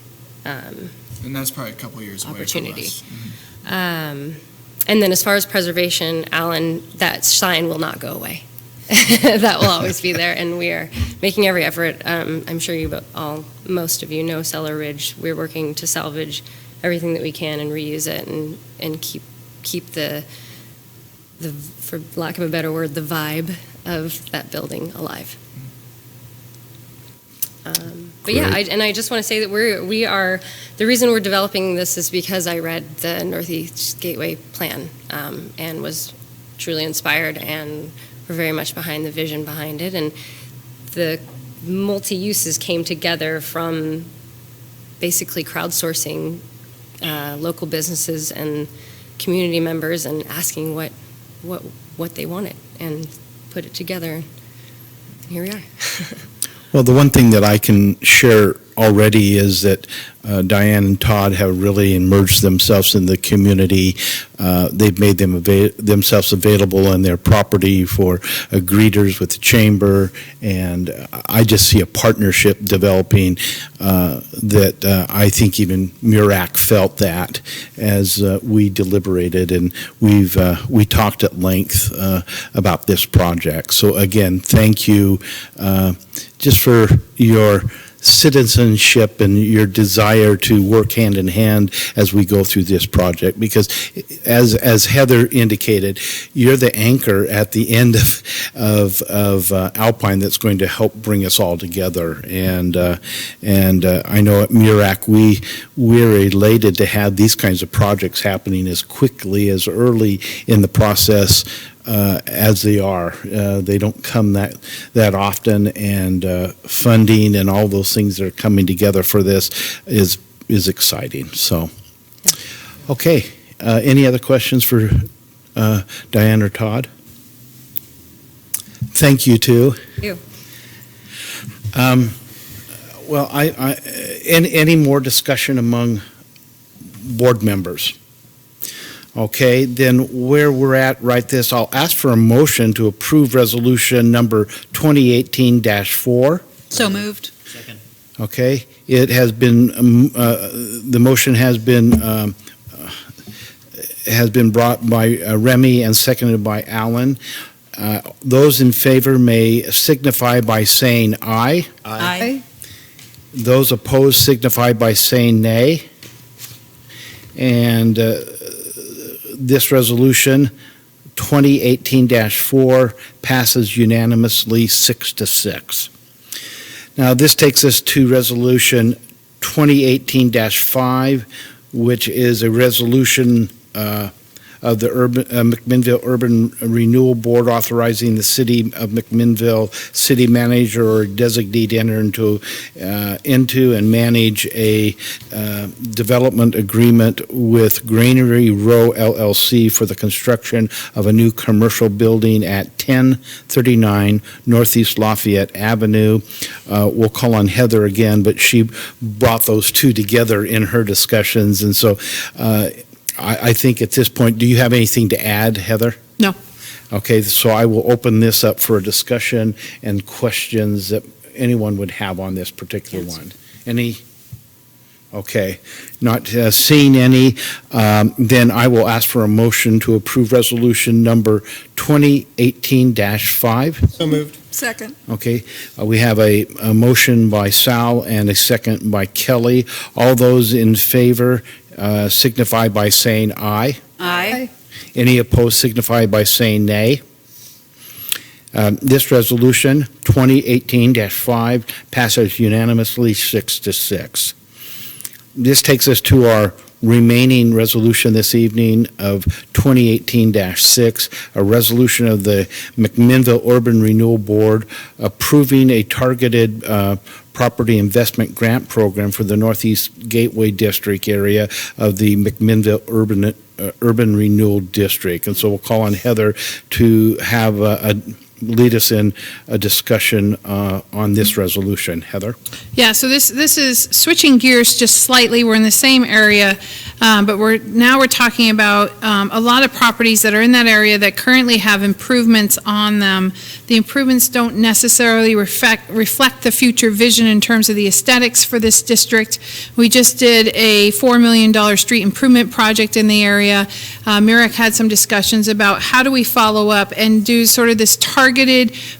And that's probably a couple years away opportunity. from us. And then as far as preservation, Alan, that sign will not go away. That will always be there, and we are making every effort. I'm sure most of you know Cellar Ridge. We're working to salvage everything that we can and reuse it, and keep the, for lack of a better word, the vibe of that building alive. But yeah, I just want to say that we are, the reason we're developing this is because I read the Northeast Gateway plan and was truly inspired, and we're very much behind the vision behind it. And the multi-uses came together from basically crowdsourcing local businesses and community members and asking what they wanted, and put it together. And here we are. Well, the one thing that I can share already is that Diane and Todd have really immersed themselves in the community. They've made themselves available on their property for greeters with the chamber, and I just see a partnership developing that I think even MURAC felt that as we deliberated, and we talked at length about this project. So again, thank you just for your citizenship and your desire to work hand in hand as we go through this project, because as Heather indicated, you're the anchor at the end of Alpine that's going to help bring us all together. And I know at MURAC we're elated to have these kinds of projects happening as quickly, as early in the process as they are. They don't come that often, and funding and all those things that are coming together for this is exciting. So, okay. Any other questions for Diane or Todd? Thank you, too. Thank you. Well, any more discussion among board members? Okay, then where we're at right this, I'll ask for a motion to approve resolution number 2018-4. So moved. Second. Okay, it has been, the motion has been brought by Remy and seconded by Alan. Those in favor may signify by saying aye. Aye. Those opposed signify by saying nay. And this resolution, 2018-4, passes unanimously 6-6. Now, this takes us to resolution 2018-5, which is a resolution of the McMinnville Urban Renewal Board authorizing the city of McMinnville city manager or designee to enter into and manage a development agreement with Granary Row LLC for the construction of a new commercial building at 1039 Northeast Lafayette Avenue. We'll call on Heather again, but she brought those two together in her discussions, and so I think at this point, do you have anything to add, Heather? No. Okay, so I will open this up for a discussion and questions that anyone would have on this particular one. Any? Okay, not seeing any, then I will ask for a motion to approve resolution number 2018-5. So moved. Second. Okay, we have a motion by Sal and a second by Kelly. All those in favor signify by saying aye. Aye. Any opposed signify by saying nay. This resolution, 2018-5, passes unanimously 6-6. This takes us to our remaining resolution this evening of 2018-6, a resolution of the McMinnville Urban Renewal Board approving a targeted property investment grant program for the Northeast Gateway District area of the McMinnville Urban Renewal District. And so we'll call on Heather to have lead us in a discussion on this resolution. Heather? Yeah, so this is switching gears just slightly. We're in the same area, but we're talking about a lot of properties that are in that area that currently have improvements on them. The improvements don't necessarily reflect the future vision in terms of the aesthetics for this district. We just did a $4 million street improvement project in the area. Mirek had some discussions about how do we follow up and do sort of this targeted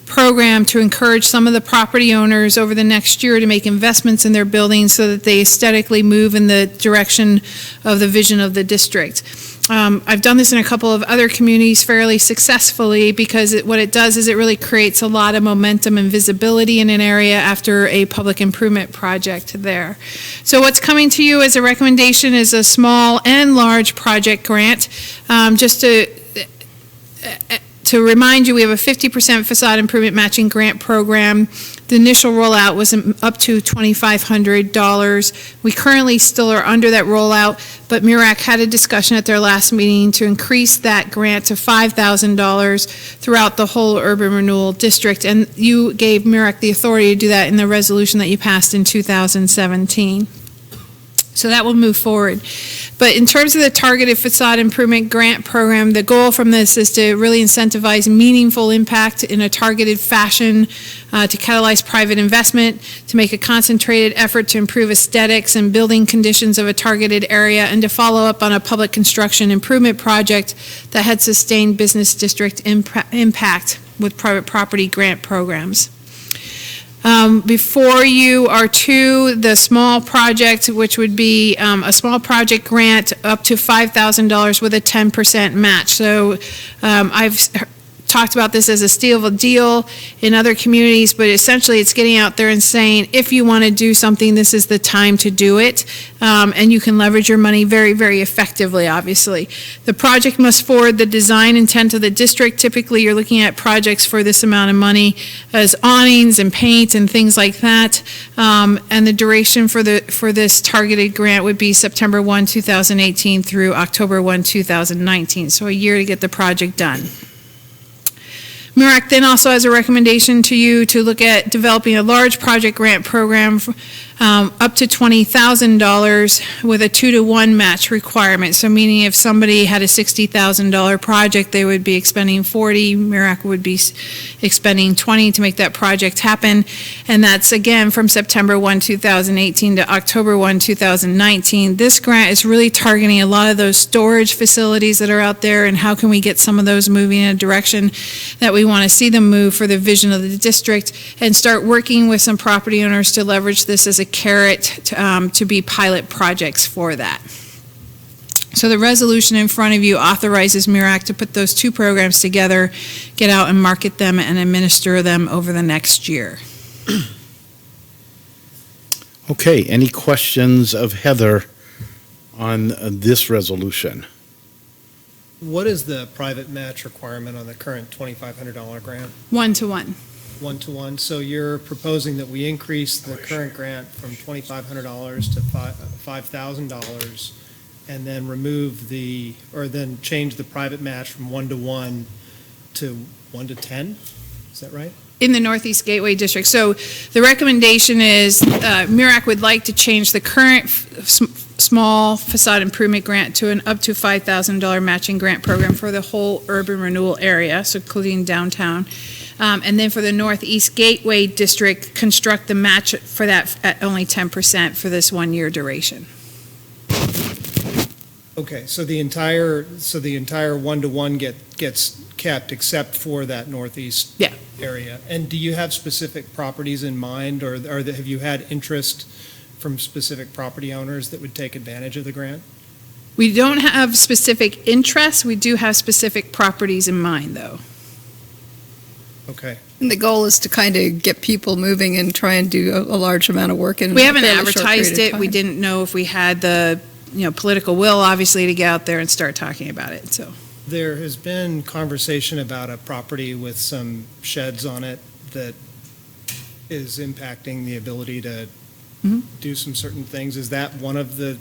program to encourage some of the property owners over the next year to make investments in their buildings so that they aesthetically move in the direction of the vision of the district. I've done this in a couple of other communities fairly successfully because what it does is it really creates a lot of momentum and visibility in an area after a public improvement project there. So what's coming to you as a recommendation is a small and large project grant. Just to remind you, we have a 50% facade improvement matching grant program. The initial rollout was up to $2,500. We currently still are under that rollout, but MURAC had a discussion at their last meeting to increase that grant to $5,000 throughout the whole urban renewal district, and you gave MURAC the authority to do that in the resolution that you passed in 2017. So that will move forward. But in terms of the targeted facade improvement grant program, the goal from this is to really incentivize meaningful impact in a targeted fashion, to catalyze private investment, to make a concentrated effort to improve aesthetics and building conditions of a targeted area, and to follow up on a public construction improvement project that had sustained business district impact with private property grant programs. Before you are the small project, which would be a small project grant up to $5,000 with a 10% match. So I've talked about this as a steal of a deal in other communities, but essentially it's getting out there and saying, if you want to do something, this is the time to do it, and you can leverage your money very, very effectively, obviously. The project must forward the design intent of the district. Typically, you're looking at projects for this amount of money as awnings and paint and things like that, and the duration for this targeted grant would be September 1, 2018 through October 1, 2019, so a year to get the project done. MURAC then also has a recommendation to you to look at developing a large project grant program up to $20,000 with a 2-to-1 match requirement. So meaning if somebody had a $60,000 project, they would be expending $40,000, MURAC would be expending $20,000 to make that project happen. And that's again from September 1, 2018 to October 1, 2019. This grant is really targeting a lot of those storage facilities that are out there, and how can we get some of those moving in a direction that we want to see them move for the vision of the district, and start working with some property owners to leverage this as a carrot to be pilot projects for that. So the resolution in front of you authorizes MURAC to put those two programs together, get out and market them and administer them over the next year. Okay, any questions of Heather on this resolution? What is the private match requirement on the current $2,500 grant? 1-to-1. 1-to-1, so you're proposing that we increase the current grant from $2,500 to $5,000 and then then change the private match from 1-to-1 to 1-to-10? Is that right? In the Northeast Gateway District. So the recommendation is, MURAC would like to change the current small facade improvement grant to an up to $5,000 matching grant program for the whole urban renewal area, so including downtown. And then for the Northeast Gateway District, construct the match for that at only 10% for this 1-year duration. Okay, so the entire 1-to-1 gets kept except for that northeast Yeah. area. And do you have specific properties in mind, or have you had interest from specific property owners that would take advantage of the grant? We don't have specific interests. We do have specific properties in mind, though. Okay. And the goal is to kind of get people moving and try and do a large amount of work in We a haven't fairly short period advertised of it. We time. didn't know if we had the, political will, obviously, to get out there and start talking about it, so. There has been conversation about a property with some sheds on it that is impacting the ability to Mhm. do some certain things. Is that one of the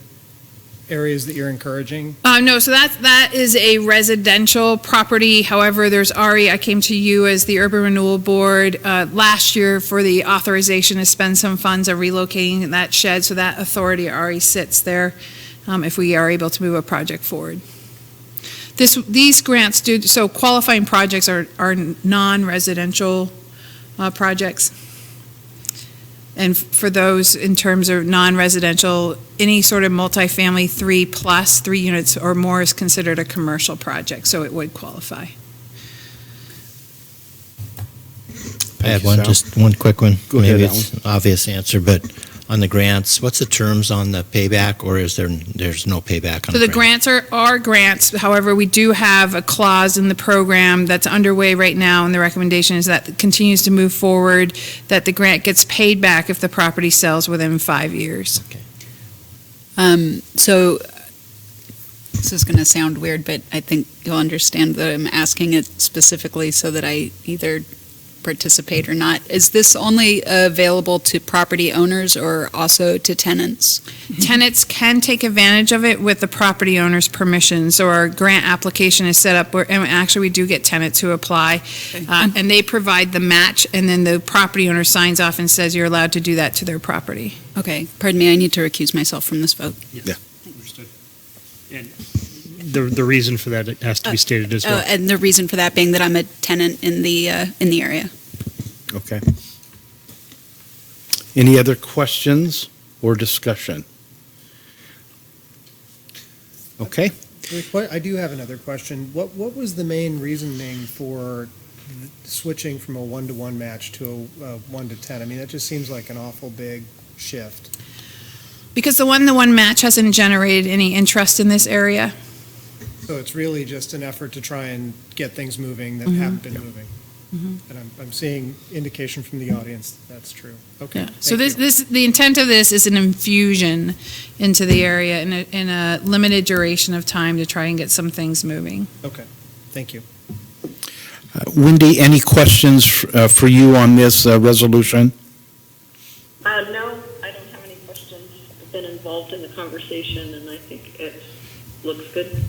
areas that you're encouraging? No, so that is a residential property. However, I came to you as the Urban Renewal Board last year for the authorization to spend some funds on relocating that shed, so that authority already sits there if we are able to move a project forward. These grants so qualifying projects are non-residential projects. And for those, in terms of non-residential, any sort of multifamily 3 units or more is considered a commercial project, so it would qualify. I had you, Sal. just one quick one. Go ahead, Maybe it's an obvious answer, but on the grants, what's the terms on the payback, or there's no payback on So the the grants are grants. However, we do have a clause in the program that's underway right now, and the recommendation is that it continues to move forward, that the grant gets paid back if the property sells within 5 years. So this is going to sound weird, but I think you'll understand that I'm asking it specifically so that I either participate or not. Is this only available to property owners or also to tenants? Tenants can take advantage of it with the property owner's permission. So our grant application is set up where, and actually we do get tenants who apply, and they provide the match, and then the property owner signs off and says you're allowed to do that to their property. Okay, pardon me, I need to recuse myself from this vote. Understood. And the reason for that has to be stated as well. And the reason for that being that I'm a tenant in the area. Okay. Any other questions or discussion? Okay. I do have another question. What was the main reasoning for switching from a 1-to-1 match to a 1-to-10? I mean, that just seems like an awful big shift. Because the 1-to-1 match hasn't generated any interest in this area. So it's really just an effort to try and get things moving that haven't been moving. And I'm seeing indication from the audience that that's true. Okay. Yeah. So thank you. the intent of this is an infusion into the area in a limited duration of time to try and get some things moving. Okay, thank you. Wendy, any questions for you on this resolution? No, I don't have any questions. I've been involved in the conversation, and I think it looks good.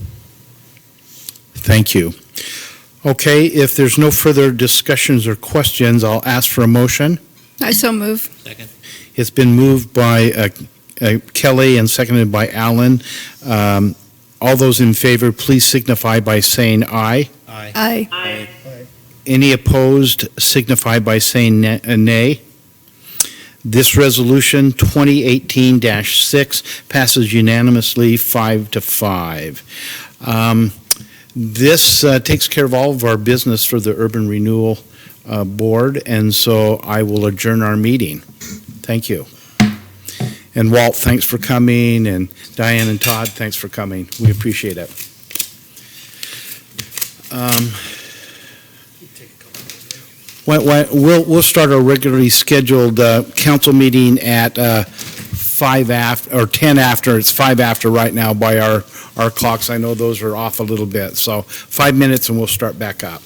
Thank you. Okay, if there's no further discussions or questions, I'll ask for a motion. I so move. Second. It's been moved by Kelly and seconded by Allen. All those in favor, please signify by saying aye. Aye. Aye. Aye. Any opposed, signify by saying nay. This resolution, 2018-6, passes unanimously 5-5. This takes care of all of our business for the Urban Renewal Board, and so I will adjourn our meeting. Thank you. And Walt, thanks for coming, and Diane and Todd, thanks for coming. We appreciate it. We'll start our regularly scheduled council meeting at 5 after, or 10 after, it's 5 after right now by our clocks. I know those are off a little bit. So 5 minutes and we'll start back up.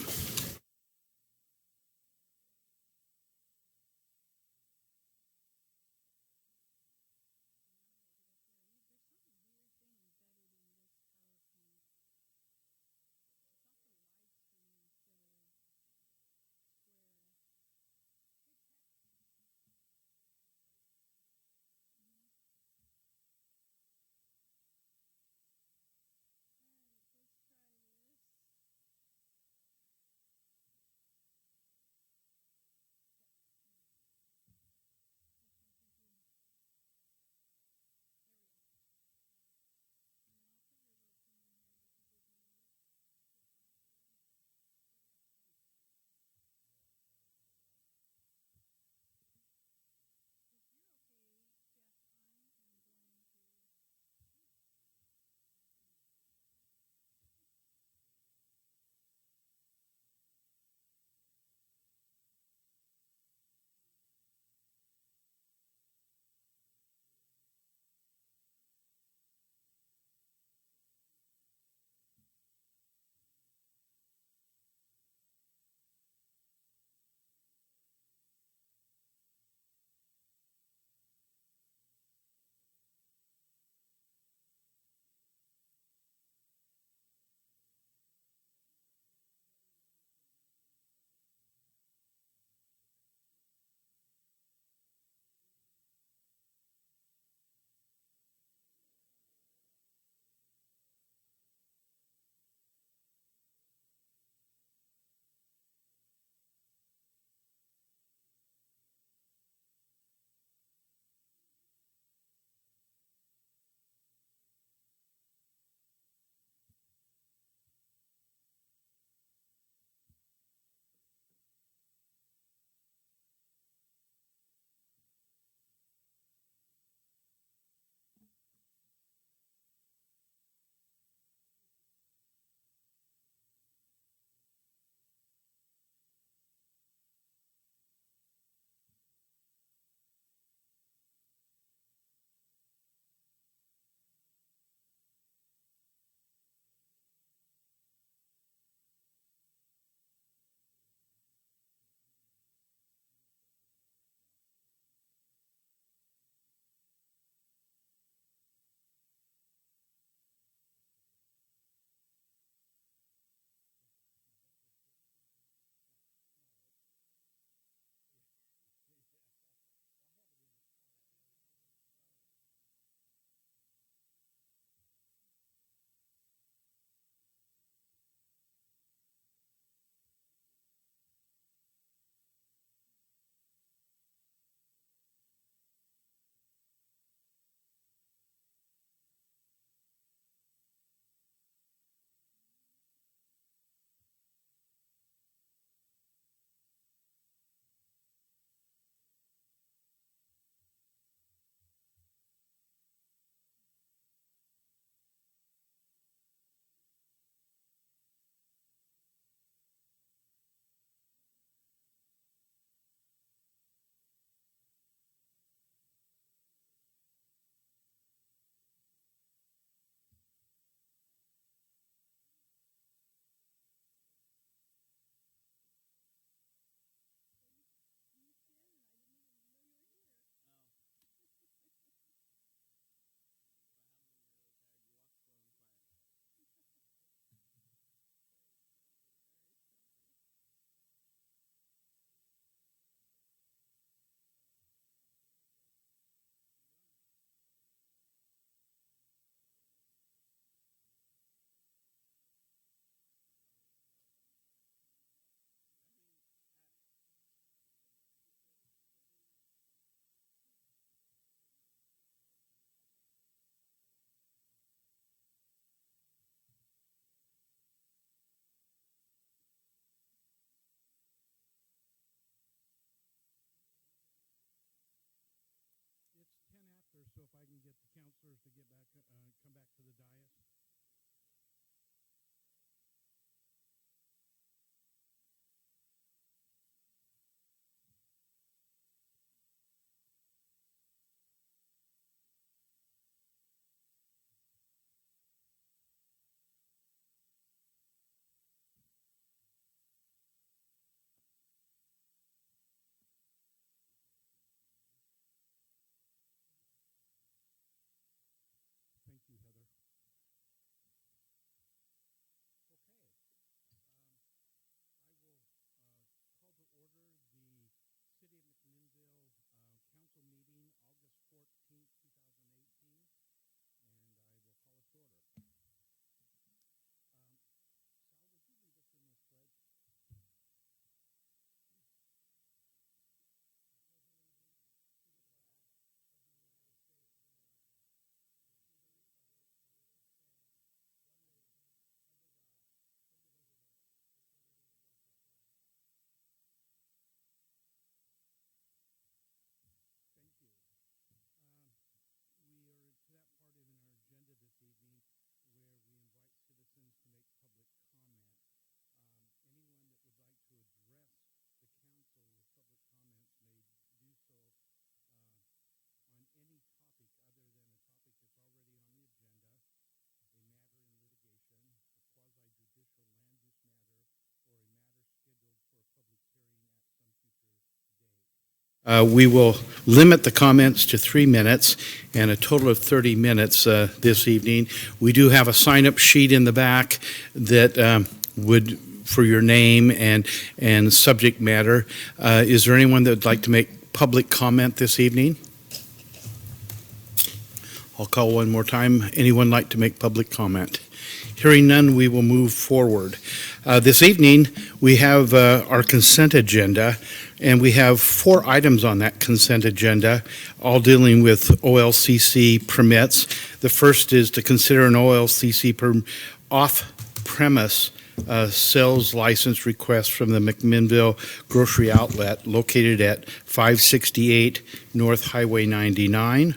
So if I can get the counselors to get back, come back to the dais. We will limit the comments to 3 minutes and a total of 30 minutes this evening. We do have a sign-up sheet in the back that would, for your name and subject matter. Is there anyone that would like to make public comment this evening? I'll call one more time. Anyone like to make public comment? Hearing none, we will move forward. This evening, we have our consent agenda, and we have 4 items on that consent agenda, all dealing with OLCC permits. The first is to consider an OLCC off-premise sales license request from the McMinnville Grocery Outlet located at 568 North Highway 99.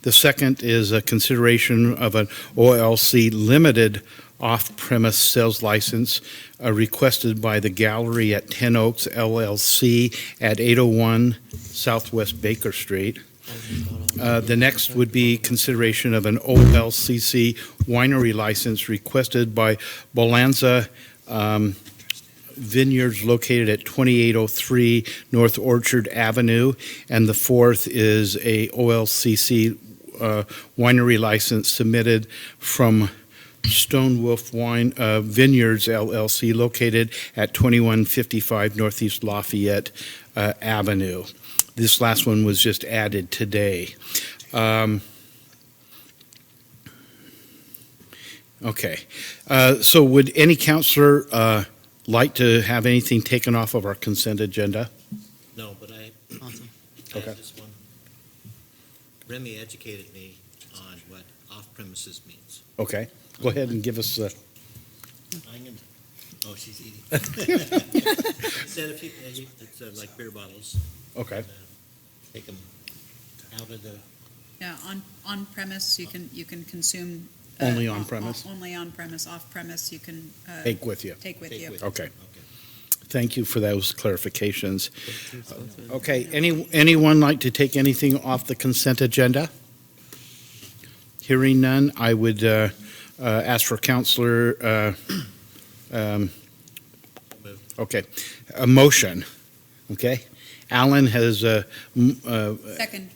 The second is a consideration of an OLC limited off-premise sales license requested by the Gallery at 10 Oaks LLC at 801 Southwest Baker Street. The next would be consideration of an OLCC winery license requested by Bolanza Vineyards located at 2803 North Orchard Avenue. And the fourth is a OLCC winery license submitted from Stone Wolf Vineyards LLC located at 2155 Northeast Lafayette Avenue. This last one was just added today. Okay. So would any counselor like to have anything taken off of our consent agenda? No, but I Okay. have just one. Remy educated me on what off-premises means. Okay. Go ahead and give us Oh, she's eating. Instead of it's like beer bottles. okay. Take them out of the. Yeah, on premise, you can consume. Only on premise? Only on premise, off premise, you can. Take with you. Take with you. Okay. Thank you for those clarifications. Okay, anyone like to take anything off the consent agenda? Hearing none, I would ask for Counselor, okay, a motion, okay? Alan has Second.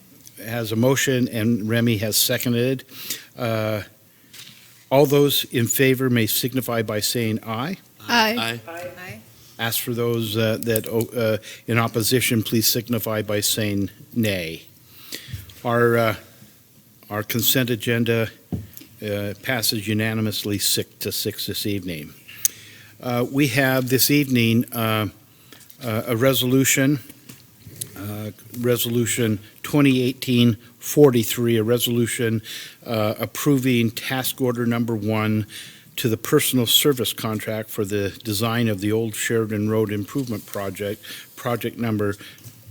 has a motion and Remy has seconded. All those in favor may signify by saying aye. Aye. Aye. Ask for those that in opposition, please signify by saying nay. Our consent agenda passes unanimously 6-6 this evening. We have this evening a resolution, Resolution 2018-43, a resolution approving task order number 1 to the personal service contract for the design of the Old Sheridan Road Improvement Project, project number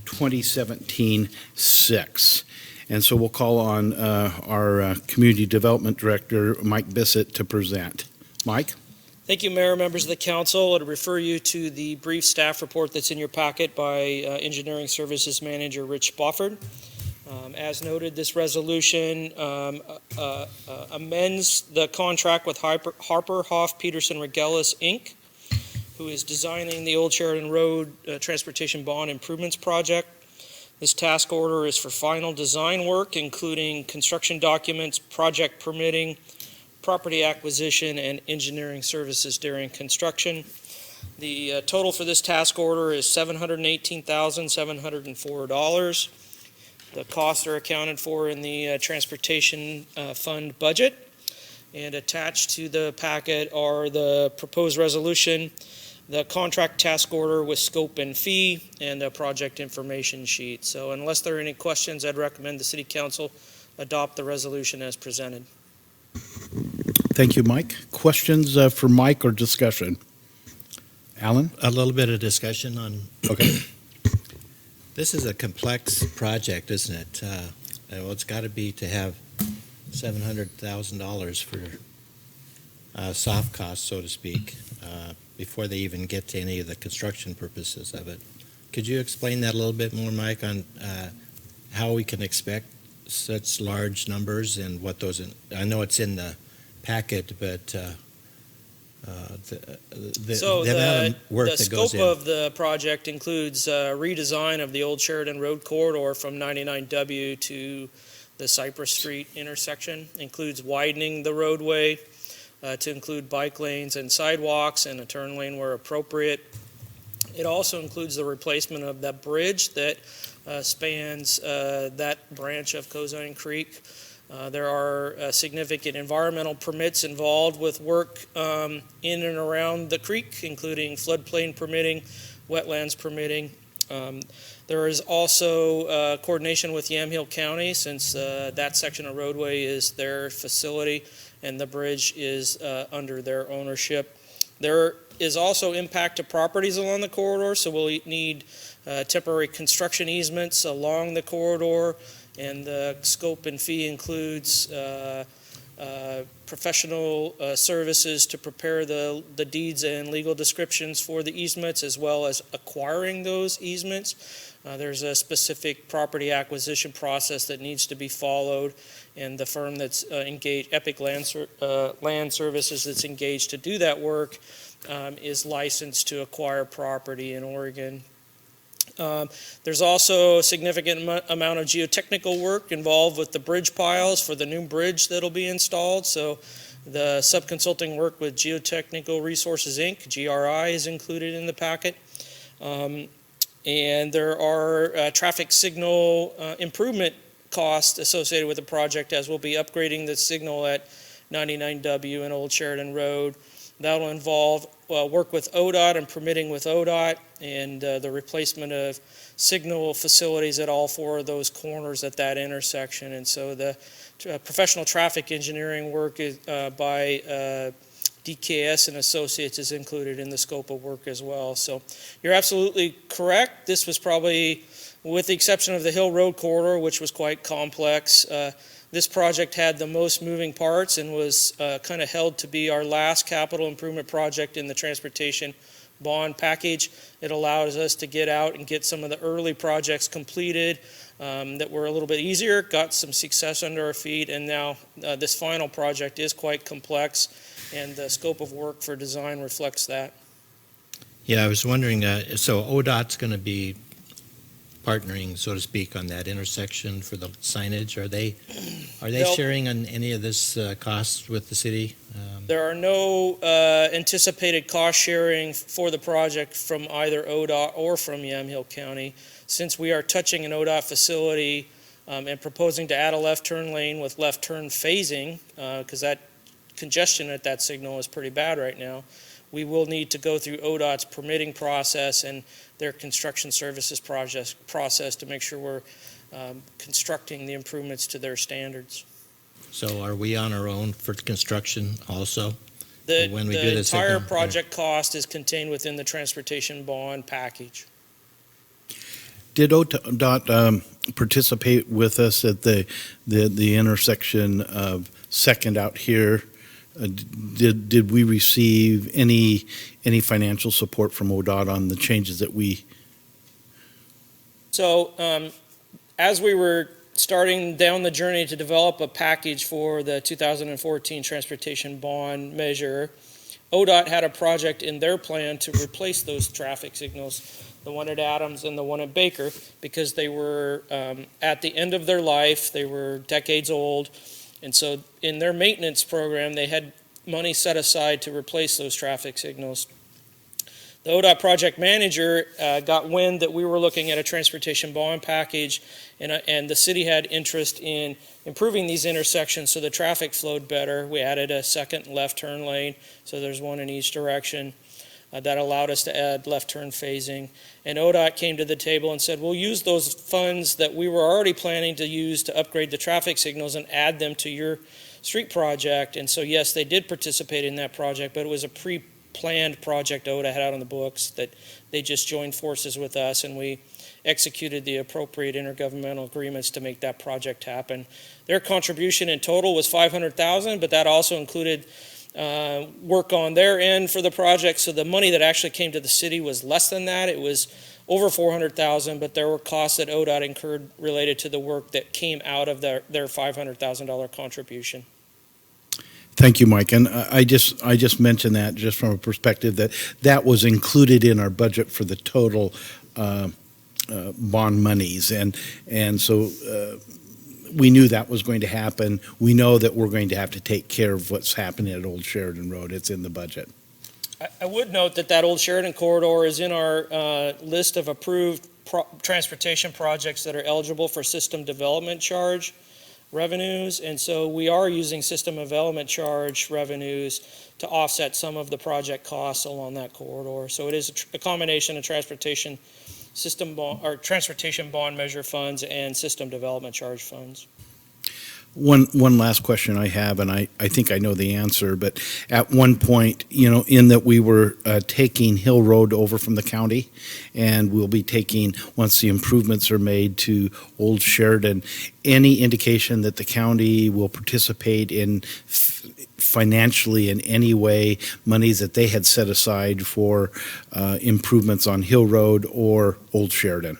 2017-6. And so we'll call on our Community Development Director, Mike Bissett, to present. Mike? Thank you, Mayor, members of the council. I'd refer you to the brief staff report that's in your packet by Engineering Services Manager Rich Spofford. As noted, this resolution amends the contract with Harper Hoff Peterson Regelis, Inc., who is designing the Old Sheridan Road Transportation Bond Improvements Project. This task order is for final design work, including construction documents, project permitting, property acquisition, and engineering services during construction. The total for this task order is $718,704. The costs are accounted for in the transportation fund budget. And attached to the packet are the proposed resolution, the contract task order with scope and fee, and a project information sheet. So unless there are any questions, I'd recommend the City Council adopt the resolution as presented. Thank you, Mike. Questions for Mike or discussion? Alan? A little bit of discussion on. Okay. This is a complex project, isn't it? Well, it's got to be to have $700,000 for soft costs, so to speak, before they even get to any of the construction purposes of it. Could you explain that a little bit more, Mike, on how we can expect such large numbers and what those? I know it's in the packet, but So the amount of work the that goes scope in. of the project includes redesign of the old Sheridan Road corridor from 99W to the Cypress Street intersection, includes widening the roadway to include bike lanes and sidewalks and a turn lane where appropriate. It also includes the replacement of that bridge that spans that branch of Cozine Creek. There are significant environmental permits involved with work in and around the creek, including floodplain permitting, wetlands permitting. There is also coordination with Yamhill County, since that section of roadway is their facility and the bridge is under their ownership. There is also impact to properties along the corridor, so we'll need temporary construction easements along the corridor, and the scope and fee includes professional services to prepare the deeds and legal descriptions for the easements, as well as acquiring those easements. There's a specific property acquisition process that needs to be followed, and the firm that's engaged, Epic Land Services, that's engaged to do that work is licensed to acquire property in Oregon. There's also a significant amount of geotechnical work involved with the bridge piles for the new bridge that'll be installed. So the sub-consulting work with Geotechnical Resources, Inc., GRI, is included in the packet. And there are traffic signal improvement costs associated with the project, as we'll be upgrading the signal at 99W and Old Sheridan Road. That'll involve work with ODOT and permitting with ODOT, and the replacement of signal facilities at all four of those corners at that intersection. And so the professional traffic engineering work is, by DKS and Associates is included in the scope of work as well. So you're absolutely correct. This was probably, with the exception of the Hill Road corridor, which was quite complex, this project had the most moving parts and was kind of held to be our last capital improvement project in the transportation bond package. It allows us to get out and get some of the early projects completed that were a little bit easier, got some success under our feet, and now this final project is quite complex, and the scope of work for design reflects that. Yeah, I was wondering, so ODOT's going to be partnering, so to speak, on that intersection for the signage. Are they They'll- sharing on any of this costs with the city? There are no anticipated cost sharing for the project from either ODOT or from Yamhill County. Since we are touching an ODOT facility and proposing to add a left turn lane with left turn phasing, because that congestion at that signal is pretty bad right now, we will need to go through ODOT's permitting process and their construction services process to make sure we're constructing the improvements to their standards. So are we on our own for construction also? The When we do the this entire signal, project cost is contained within the transportation bond package. Did ODOT participate with us at the intersection of Second out here? Did we receive any financial support from ODOT on the changes that we? So as we were starting down the journey to develop a package for the 2014 transportation bond measure, ODOT had a project in their plan to replace those traffic signals, the one at Adams and the one at Baker, because they were at the end of their life. They were decades old. And so in their maintenance program, they had money set aside to replace those traffic signals. The ODOT project manager got wind that we were looking at a transportation bond package, and the city had interest in improving these intersections so the traffic flowed better. We added a second left turn lane, so there's one in each direction. That allowed us to add left turn phasing. And ODOT came to the table and said, we'll use those funds that we were already planning to use to upgrade the traffic signals and add them to your street project. And so, yes, they did participate in that project, but it was a pre-planned project ODOT had out on the books that they just joined forces with us, and we executed the appropriate intergovernmental agreements to make that project happen. Their contribution in total was $500,000, but that also included work on their end for the project. So the money that actually came to the city was less than that. It was over $400,000, but there were costs that ODOT incurred related to the work that came out of their $500,000 contribution. Thank you, Mike. And I just mentioned that just from a perspective that was included in our budget for the total bond monies. And so we knew that was going to happen. We know that we're going to have to take care of what's happening at Old Sheridan Road. It's in the budget. I would note that Old Sheridan corridor is in our list of approved transportation projects that are eligible for system development charge revenues, and so we are using system development charge revenues to offset some of the project costs along that corridor. So it is a combination of transportation bond measure funds and system development charge funds. One last question I have, and I think I know the answer, but at one point, in that we were taking Hill Road over from the county, and we'll be taking, once the improvements are made, to Old Sheridan, any indication that the county will participate in financially in any way monies that they had set aside for improvements on Hill Road or Old Sheridan?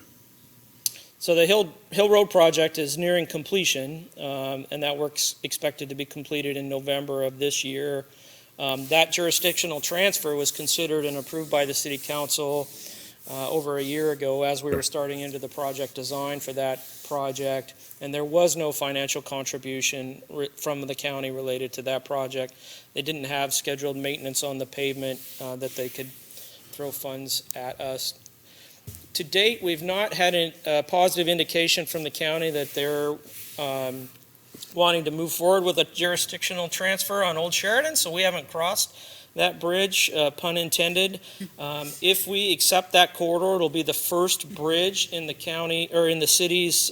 So the Hill Road project is nearing completion, and that work's expected to be completed in November of this year. That jurisdictional transfer was considered and approved by the City Council over a year ago as we were starting into the project design for that project, and there was no financial contribution from the county related to that project. They didn't have scheduled maintenance on the pavement that they could throw funds at us. To date, we've not had a positive indication from the county that they're wanting to move forward with a jurisdictional transfer on Old Sheridan, so we haven't crossed that bridge, pun intended. If we accept that corridor, it'll be the first bridge in the county, or in the city's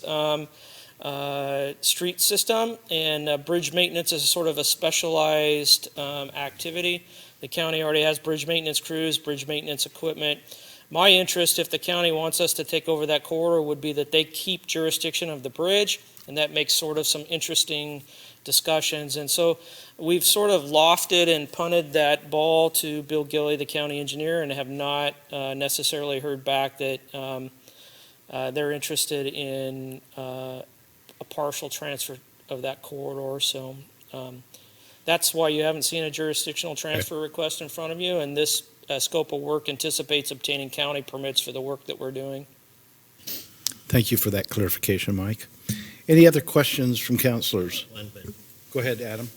street system, and bridge maintenance is sort of a specialized activity. The county already has bridge maintenance crews, bridge maintenance equipment. My interest, if the county wants us to take over that corridor, would be that they keep jurisdiction of the bridge, and that makes sort of some interesting discussions. And so we've sort of lofted and punted that ball to Bill Gilley, the county engineer, and have not necessarily heard back that they're interested in a partial transfer of that corridor. So that's why you haven't seen a jurisdictional transfer request in front of you, and this scope of work anticipates obtaining county permits for the work that we're doing. Thank you for that clarification, Mike. Any other questions from councilors? Go ahead, Adam.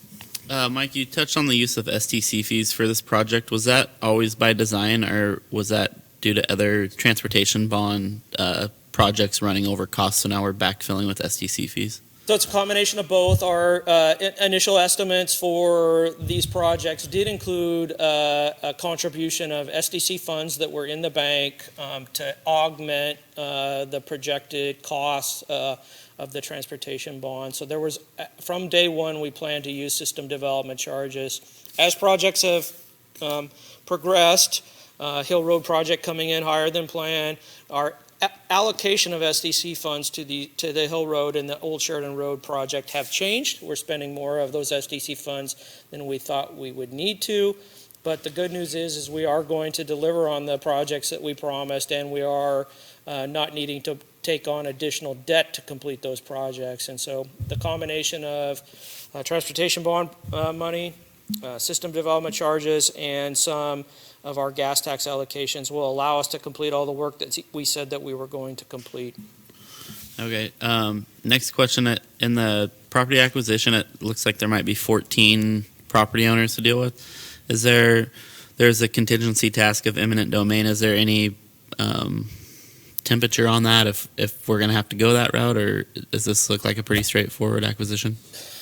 Mike, you touched on the use of STC fees for this project. Was that always by design, or was that due to other transportation bond projects running over costs, so now we're backfilling with STC fees? So it's a combination of both. Our initial estimates for these projects did include a contribution of SDC funds that were in the bank to augment the projected costs of the transportation bond. So there was, from day one, we planned to use system development charges. As projects have progressed, Hill Road project coming in higher than planned, our allocation of SDC funds to the Hill Road and the Old Sheridan Road project have changed. We're spending more of those SDC funds than we thought we would need to. But the good news is we are going to deliver on the projects that we promised, and we are not needing to take on additional debt to complete those projects. And so the combination of transportation bond money, system development charges, and some of our gas tax allocations will allow us to complete all the work that we said that we were going to complete. Okay. Next question. In the property acquisition, it looks like there might be 14 property owners to deal with. There's a contingency task of eminent domain. Is there any temperature on that if we're going to have to go that route, or does this look like a pretty straightforward acquisition?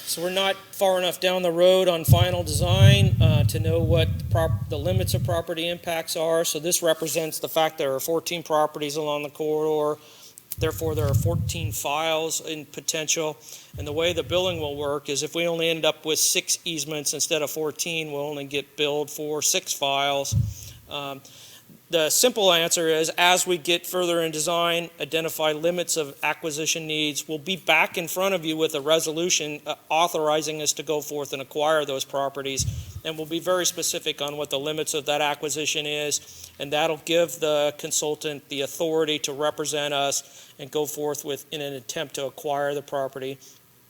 So we're not far enough down the road on final design to know what the limits of property impacts are. So this represents the fact there are 14 properties along the corridor. Therefore, there are 14 files in potential. And the way the billing will work is if we only end up with 6 easements instead of 14, we'll only get billed for 6 files. The simple answer is, as we get further in design, identify limits of acquisition needs, we'll be back in front of you with a resolution authorizing us to go forth and acquire those properties. And we'll be very specific on what the limits of that acquisition is, and that'll give the consultant the authority to represent us and go forth with in an attempt to acquire the property.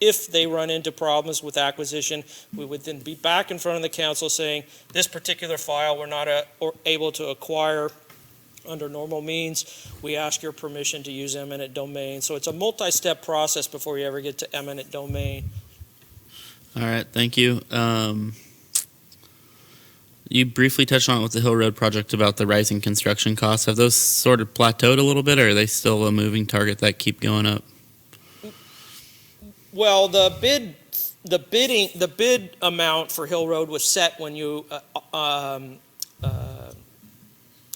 if they run into problems with acquisition, we would then be back in front of the council saying, this particular file we're not able to acquire under normal means. We ask your permission to use eminent domain. So it's a multi-step process before you ever get to eminent domain. All right, thank you. You briefly touched on it with the Hill Road project about the rising construction costs. Have those sort of plateaued a little bit, or are they still a moving target that keep going up? Well, the bid amount for Hill Road was set when you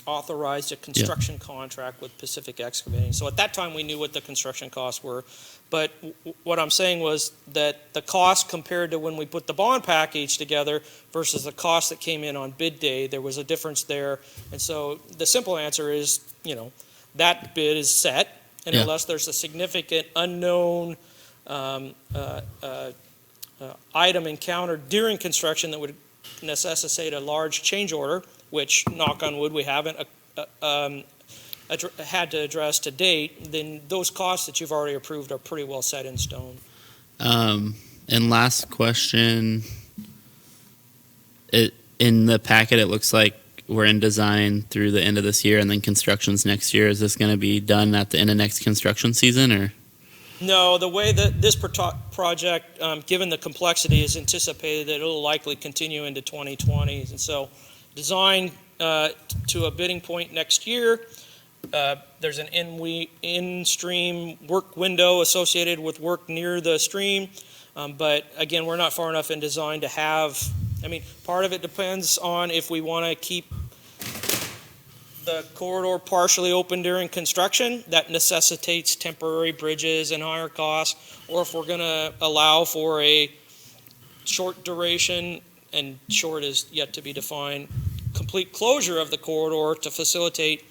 authorized a construction contract with Pacific Excavating. So at that time, we knew what the construction costs were. But what I'm saying was that the cost compared to when we put the bond package together versus the cost that came in on bid day, there was a difference there. And so the simple answer is, that bid is set, and unless there's a significant unknown item encountered during construction that would necessitate a large change order, which, knock on wood, we haven't had to address to date, then those costs that you've already approved are pretty well set in stone. And last question, in the packet, it looks like we're in design through the end of this year and then construction's next year. Is this going to be done at the end of next construction season, or? No, the way that this project, given the complexity, is anticipated that it'll likely continue into 2020. And so design to a bidding point next year. There's an in-stream work window associated with work near the stream. But again, we're not far enough in design to have, part of it depends on if we want to keep the corridor partially open during construction. That necessitates temporary bridges and higher costs, or if we're going to allow for a short duration, and short is yet to be defined, complete closure of the corridor to facilitate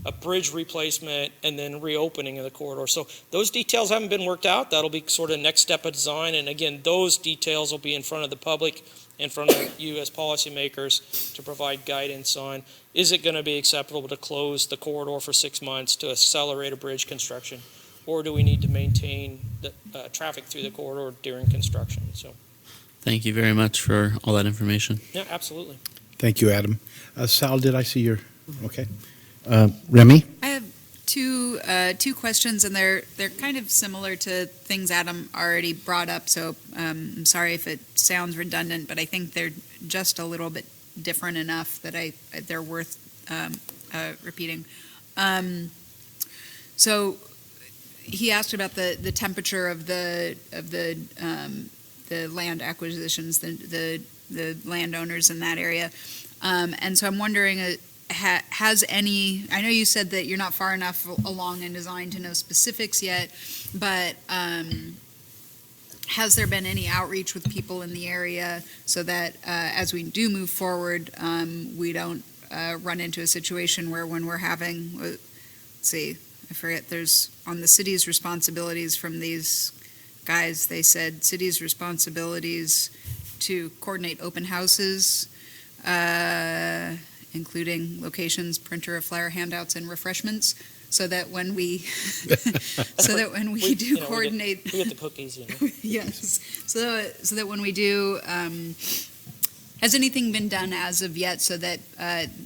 a bridge replacement and then reopening of the corridor. So those details haven't been worked out. That'll be sort of next step of design. And again, those details will be in front of the public, in front of you as policymakers, to provide guidance on, is it going to be acceptable to close the corridor for 6 months to accelerate a bridge construction? Or do we need to maintain the traffic through the corridor during construction? So, Thank you very much for all that information. yeah, absolutely. Thank you, Adam. Sal, did I see your, okay. Remy? I have two questions, and they're kind of similar to things Adam already brought up. So I'm sorry if it sounds redundant, but I think they're just a little bit different enough that they're worth repeating. So he asked about the temperature of the land acquisitions, the landowners in that area, and so I'm wondering. Has any, I know you said that you're not far enough along in design to know specifics yet, but has there been any outreach with people in the area so that as we do move forward, we don't run into a situation where when we're having, let's see, I forget, there's on the city's responsibilities from these guys, they said city's responsibilities to coordinate open houses, including locations, printer of flyer handouts, and refreshments, so that when we do coordinate, we get the cookies. yes, so that when we do, has anything been done as of yet so that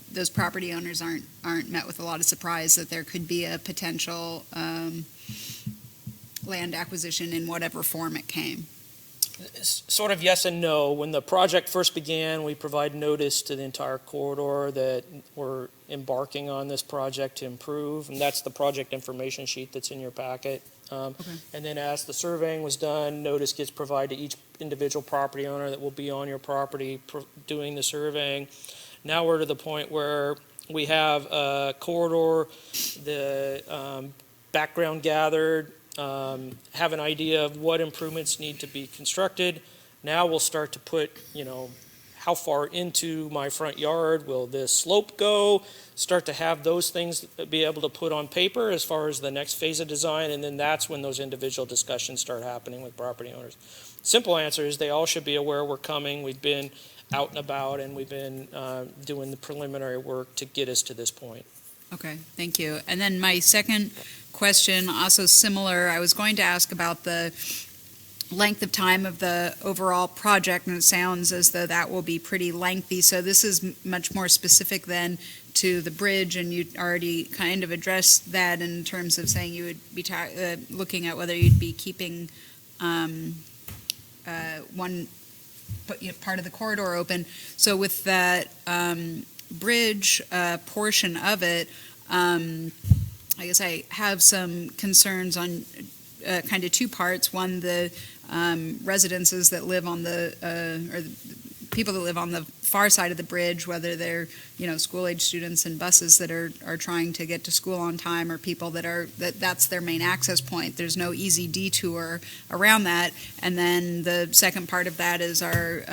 those property owners aren't met with a lot of surprise that there could be a potential land acquisition in whatever form it came? Sort of yes and no. When the project first began, we provide notice to the entire corridor that we're embarking on this project to improve, and that's the project information sheet that's in your packet. And then as the surveying was done, notice gets provided to each individual property owner that will be on your property doing the surveying. Now we're to the point where we have a corridor, the background gathered, have an idea of what improvements need to be constructed. Now we'll start to put, how far into my front yard will this slope go? Start to have those things be able to put on paper as far as the next phase of design, and then that's when those individual discussions start happening with property owners. Simple answer is they all should be aware we're coming. We've been out and about, and we've been doing the preliminary work to get us to this point. Okay, thank you. And then my second question, also similar, I was going to ask about the length of time of the overall project, and it sounds as though that will be pretty lengthy. So this is much more specific than to the bridge, and you already kind of addressed that in terms of saying you would be looking at whether you'd be keeping one part of the corridor open. So with that bridge portion of it, I guess I have some concerns on kind of two parts. One, the residences that live on the, or the people that live on the far side of the bridge, whether they're, school-age students and buses that are trying to get to school on time, or people that's their main access point. There's no easy detour around that. And then the second part of that is our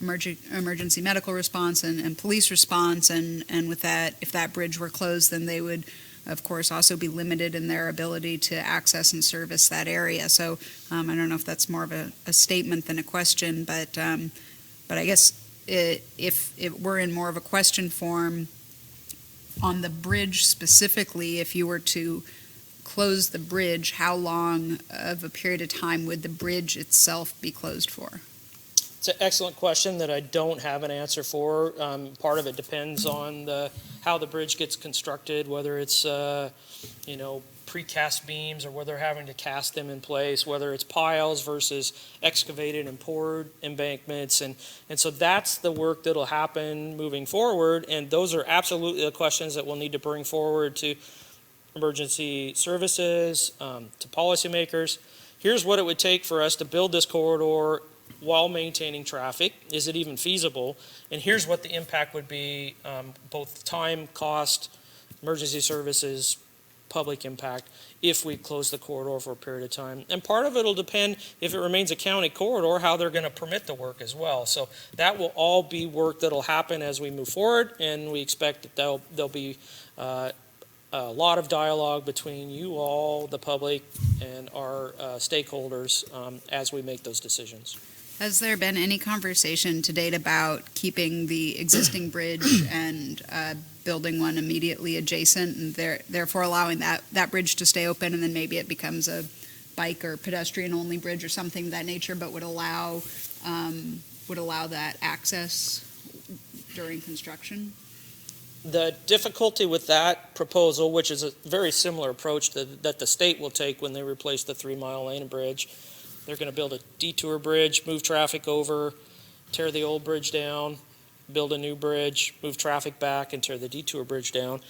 emergency medical response and police response. And with that, if that bridge were closed, then they would, of course, also be limited in their ability to access and service that area. So I don't know if that's more of a statement than a question, but I guess if it were in more of a question form on the bridge specifically, if you were to close the bridge, how long of a period of time would the bridge itself be closed for? It's an excellent question that I don't have an answer for. Part of it depends on how the bridge gets constructed, whether it's precast beams or whether they're having to cast them in place, whether it's piles versus excavated and poured embankments. And so that's the work that'll happen moving forward. And those are absolutely the questions that we'll need to bring forward to emergency services, to policymakers. Here's what it would take for us to build this corridor while maintaining traffic. Is it even feasible? And here's what the impact would be, both time, cost, emergency services, public impact, if we close the corridor for a period of time. And part of it will depend, if it remains a county corridor, how they're going to permit the work as well. So that will all be work that'll happen as we move forward, and we expect that there'll be a lot of dialogue between you all, the public, and our stakeholders as we make those decisions. Has there been any conversation to date about keeping the existing bridge and building one immediately adjacent, and therefore allowing that bridge to stay open, and then maybe it becomes a bike or pedestrian only bridge or something of that nature, but would allow that access during construction? The difficulty with that proposal, which is a very similar approach that the state will take when they replace the 3-mile lane bridge, they're going to build a detour bridge, move traffic over, tear the old bridge down, build a new bridge, move traffic back, and tear the detour bridge down.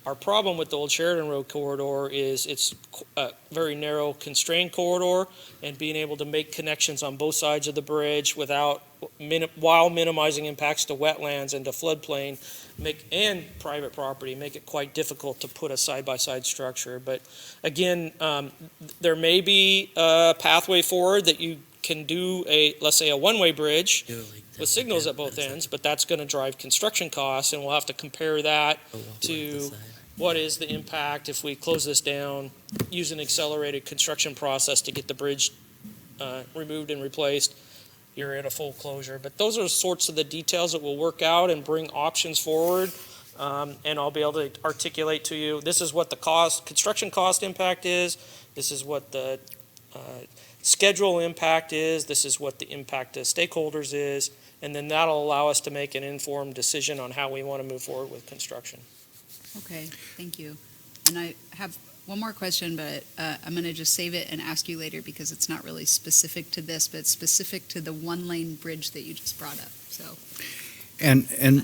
Our problem with the old Sheridan Road corridor is it's a very narrow, constrained corridor, and being able to make connections on both sides of the bridge while minimizing impacts to wetlands and to floodplain and private property make it quite difficult to put a side-by-side structure. But again, there may be a pathway forward that you can do let's say a one-way bridge with signals at both ends, but that's going to drive construction costs, and we'll have to compare that to what is the impact if we close this down, use an accelerated construction process to get the bridge removed and replaced. You're at a full closure. But those are sorts of the details that we'll work out and bring options forward, and I'll be able to articulate to you, this is what the construction cost impact is, this is what the schedule impact is, this is what the impact to stakeholders is, and then that'll allow us to make an informed decision on how we want to move forward with construction. Okay, thank you. And I have one more question, but I'm going to just save it and ask you later because it's not really specific to this, but it's specific to the one-lane bridge that you just brought up. So, And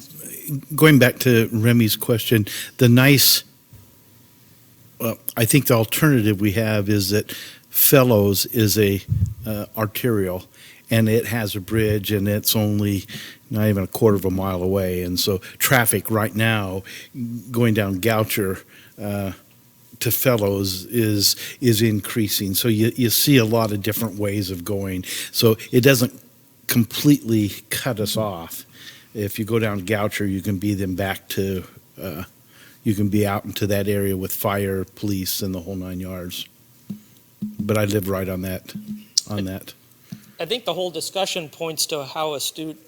going back to Remy's question, I think the alternative we have is that Fellows is a arterial, and it has a bridge, and it's only not even a quarter of a mile away. And so traffic right now going down Goucher to Fellows is increasing. So you see a lot of different ways of going. So it doesn't completely cut us off. If you go down Goucher, you can be then back to, you can be out into that area with fire, police, and the whole 9 yards. But I live right on that. I think the whole discussion points to how astute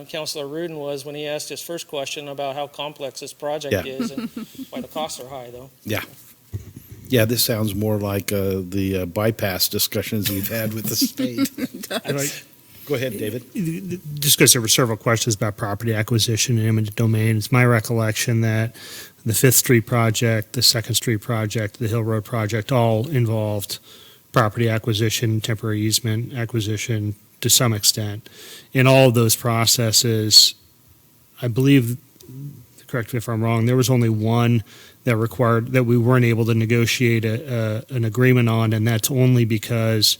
Councilor Rudin was when he asked his first question about how complex this project is and why the costs are high, though. Yeah. Yeah, this sounds more like the bypass discussions we've had with the state. Go ahead, David. Just because there were several questions about property acquisition and eminent domain, it's my recollection that the Fifth Street project, the Second Street project, the Hill Road project all involved property acquisition, temporary easement acquisition to some extent. In all of those processes, I believe, correct me if I'm wrong, there was only one that required that we weren't able to negotiate an agreement on, and that's only because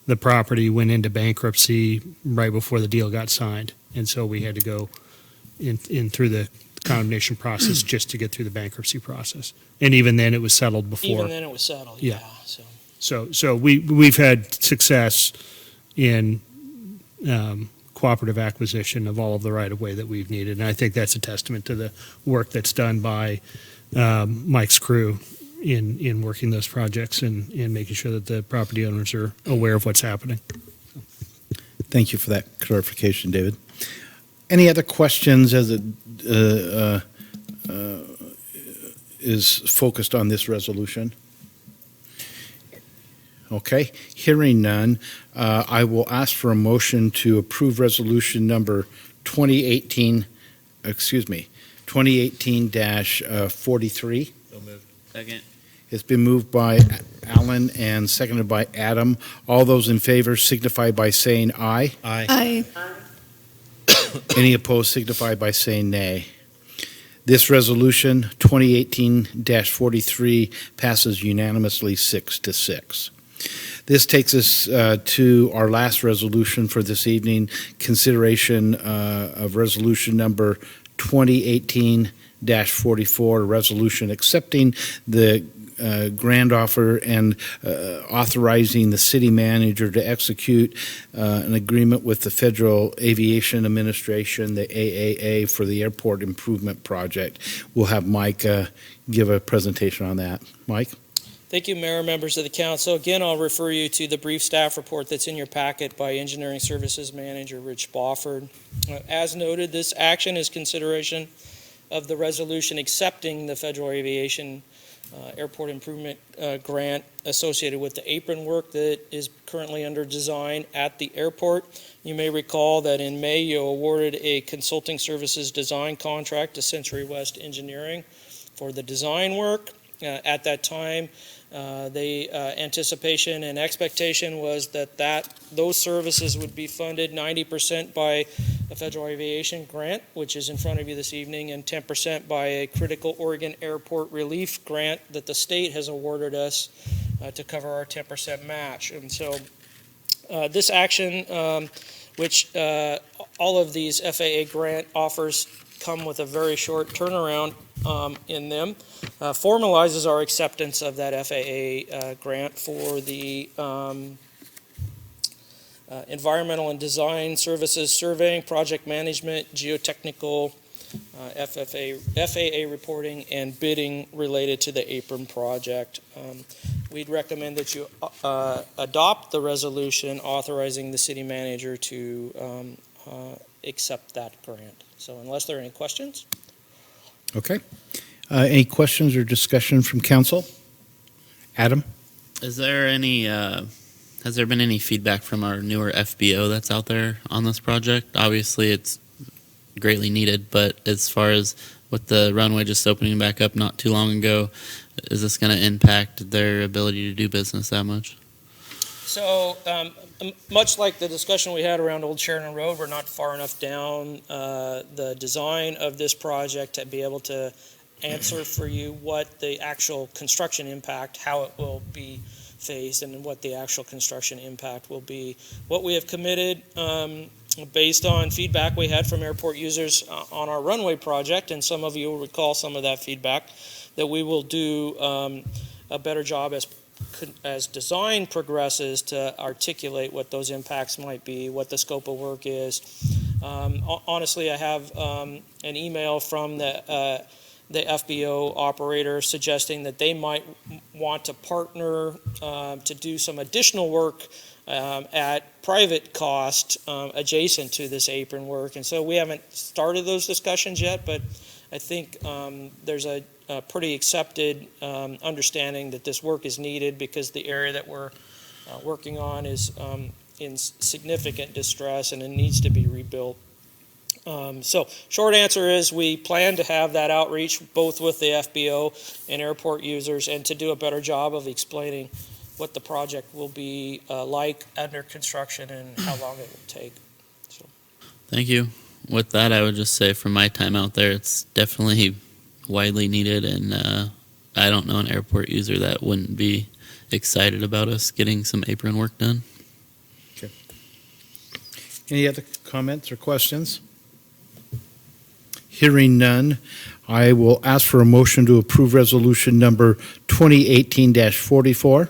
the property went into bankruptcy right before the deal got signed. And so we had to go in through the condemnation process just to get through the bankruptcy process. And even then, it was settled before. Even then, it was settled, Yeah. so. So we've had success in cooperative acquisition of all of the right-of-way that we've needed. And I think that's a testament to the work that's done by Mike's crew in working those projects and making sure that the property owners are aware of what's happening. Thank you for that clarification, David. Any other questions as it is focused on this resolution? Okay, hearing none, I will ask for a motion to approve resolution number 2018-43. So moved. Second. It's been moved by Alan and seconded by Adam. All those in favor signify by saying aye. Aye. Any opposed signify by saying nay. This resolution, 2018-43, passes unanimously 6-6. This takes us to our last resolution for this evening, consideration of resolution number 2018-44, a resolution accepting the grant offer and authorizing the city manager to execute an agreement with the Federal Aviation Administration, the AAA, for the airport improvement project. We'll have Mike give a presentation on that. Mike? Thank you, Mayor, members of the council. Again, I'll refer you to the brief staff report that's in your packet by Engineering Services Manager Rich Bofford. As noted, this action is consideration of the resolution accepting the Federal Aviation Airport Improvement Grant associated with the apron work that is currently under design at the airport. You may recall that in May you awarded a consulting services design contract to Century West Engineering for the design work. At that time, the anticipation and expectation was that those services would be funded 90% by a Federal Aviation grant, which is in front of you this evening, and 10% by a Critical Oregon Airport Relief Grant that the state has awarded us to cover our 10% match. And so this action, which all of these FAA grant offers come with a very short turnaround in them, formalizes our acceptance of that FAA grant for the environmental and design services, surveying, project management, geotechnical, FAA reporting, and bidding related to the apron project. We'd recommend that you adopt the resolution authorizing the city manager to accept that grant. So unless there are any questions. Okay. Any questions or discussion from council? Adam? Is there any, has there been any feedback from our newer FBO that's out there on this project? Obviously, it's greatly needed, but as far as with the runway just opening back up not too long ago, is this going to impact their ability to do business that much? So, much like the discussion we had around Old Sheridan Road, we're not far enough down the design of this project to be able to answer for you what the actual construction impact, how it will be phased, and what the actual construction impact will be. What we have committed, based on feedback we had from airport users on our runway project, and some of you will recall some of that feedback, that we will do a better job as design progresses to articulate what those impacts might be, what the scope of work is. Honestly, I have an email from the FBO operator suggesting that they might want to partner to do some additional work at private cost adjacent to this apron work. And so we haven't started those discussions yet, but I think there's a pretty accepted understanding that this work is needed because the area that we're working on is in significant distress and it needs to be rebuilt. So short answer is we plan to have that outreach both with the FBO and airport users and to do a better job of explaining what the project will be like under construction and how long it will take. So. Thank you. With that, I would just say from my time out there, it's definitely widely needed, and I don't know an airport user that wouldn't be excited about us getting some apron work done. Any other comments or questions? Hearing none, I will ask for a motion to approve resolution number 2018-44.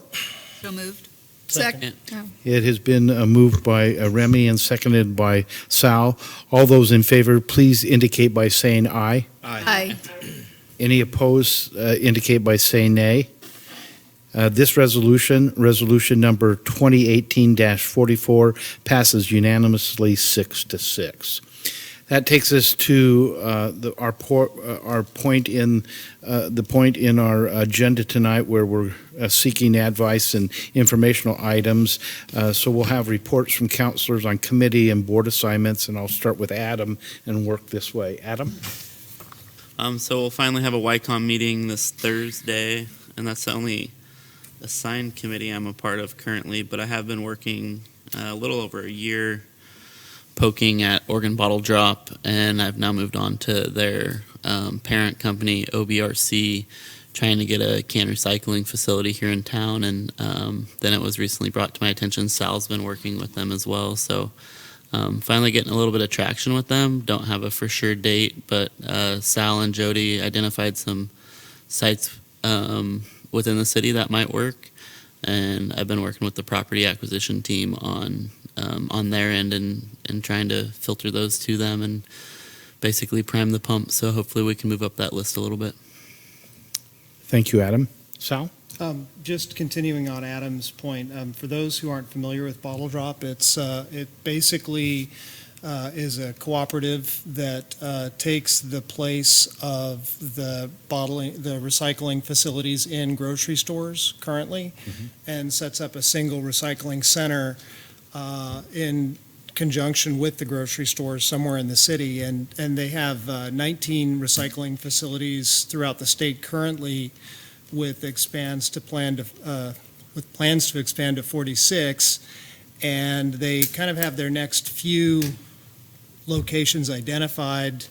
So moved. Second. It has been moved by Remy and seconded by Sal. All those in favor, please indicate by saying aye. Aye. Any opposed, indicate by saying nay. This resolution number 2018-44, passes unanimously 6-6. That takes us to our point in our agenda tonight, where we're seeking advice and informational items. So we'll have reports from counselors on committee and board assignments, and I'll start with Adam and work this way. Adam? So we'll finally have a YCOM meeting this Thursday, and that's the only assigned committee I'm a part of currently, but I have been working a little over a year poking at Oregon Bottle Drop, and I've now moved on to their parent company, OBRC, trying to get a can recycling facility here in town, and then it was recently brought to my attention Sal's been working with them as well, so finally getting a little bit of traction with them. Don't have a for sure date, but Sal and Jody identified some sites within the city that might work, and I've been working with the property acquisition team on their end and trying to filter those to them and basically prime the pump, so hopefully we can move up that list a little bit. Thank you, Adam. Sal? Just continuing on Adam's point, for those who aren't familiar with Bottle Drop, it basically is a cooperative that takes the place of the recycling facilities in grocery stores currently, and sets up a single recycling center in conjunction with the grocery stores somewhere in the city, and they have 19 recycling facilities throughout the state currently, with plans to expand to 46, and they kind of have their next few locations identified.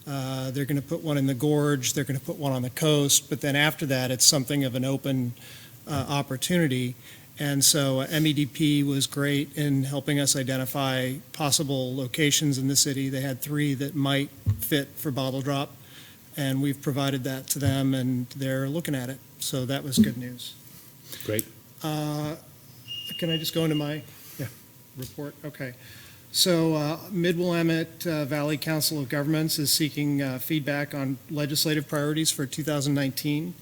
They're going to put one in the Gorge, they're going to put one on the coast, but then after that it's something of an open opportunity. And so MEDP was great in helping us identify possible locations in the city. They had 3 that might fit for Bottle Drop, and we've provided that to them, and they're looking at it. So that was good news. Great. Can I just go into my report? Okay. So Mid-Willamette Valley Council of Governments is seeking feedback on legislative priorities for 2019.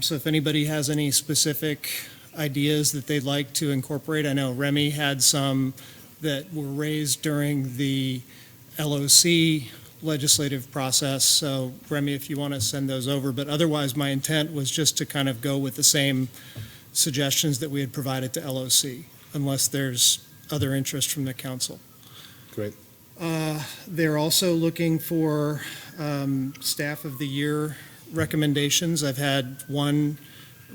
So if anybody has any specific ideas that they'd like to incorporate. I know Remy had some that were raised during the LOC legislative process. So Remy, if you want to send those over, but otherwise my intent was just to kind of go with the same suggestions that we had provided to LOC, unless there's other interest from the council. Great. They're also looking for staff of the year recommendations. I've had one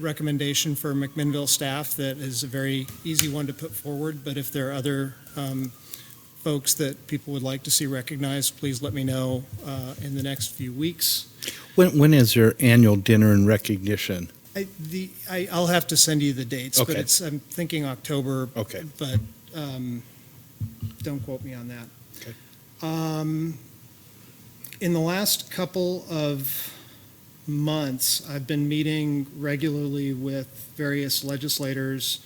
recommendation for McMinnville staff that is a very easy one to put forward, but if there are other folks that people would like to see recognized, please let me know in the next few weeks. When is their annual dinner and recognition? I'll have to send you the dates, Okay. but I'm thinking October. Okay. But don't quote me on that. Okay. In the last couple of months, I've been meeting regularly with various legislators,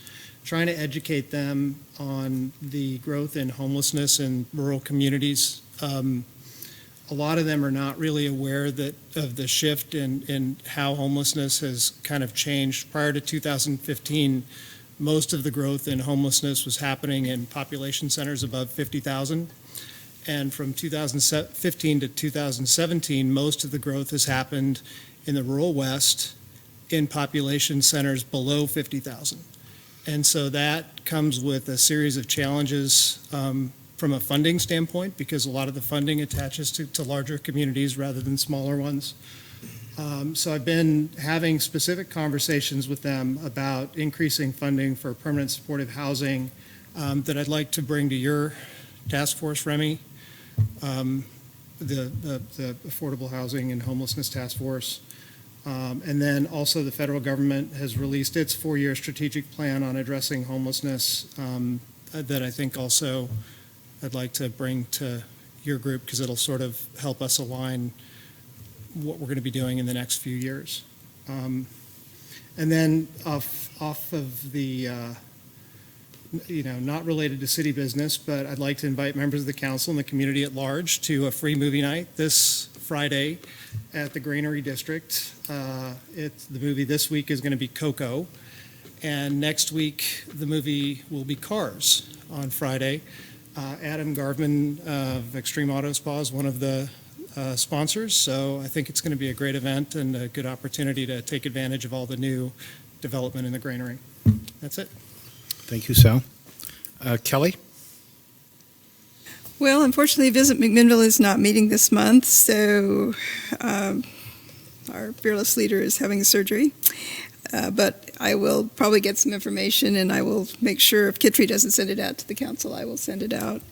trying to educate them on the growth in homelessness in rural communities. A lot of them are not really aware of the shift in how homelessness has kind of changed. Prior to 2015, most of the growth in homelessness was happening in population centers above 50,000. And from 2015 to 2017, most of the growth has happened in the rural west in population centers below 50,000. And so that comes with a series of challenges from a funding standpoint, because a lot of the funding attaches to larger communities rather than smaller ones. So I've been having specific conversations with them about increasing funding for permanent supportive housing that I'd like to bring to your task force, Remy, the Affordable Housing and Homelessness Task Force. And then also the federal government has released its 4-year strategic plan on addressing homelessness that I think also I'd like to bring to your group, because it'll sort of help us align what we're going to be doing in the next few years. And then off of the, not related to city business, but I'd like to invite members of the council and the community at large to a free movie night this Friday at the Granary District. The movie this week is going to be Coco, and next week the movie will be Cars on Friday. Adam Garvin of Extreme Auto Spa is one of the sponsors, so I think it's going to be a great event and a good opportunity to take advantage of all the new development in the Granary. That's it. Thank you, Sal. Kelly? Well, unfortunately, Visit McMinnville is not meeting this month, so our fearless leader is having surgery. But I will probably get some information, and I will make sure if Kittry doesn't send it out to the council, I will send it out.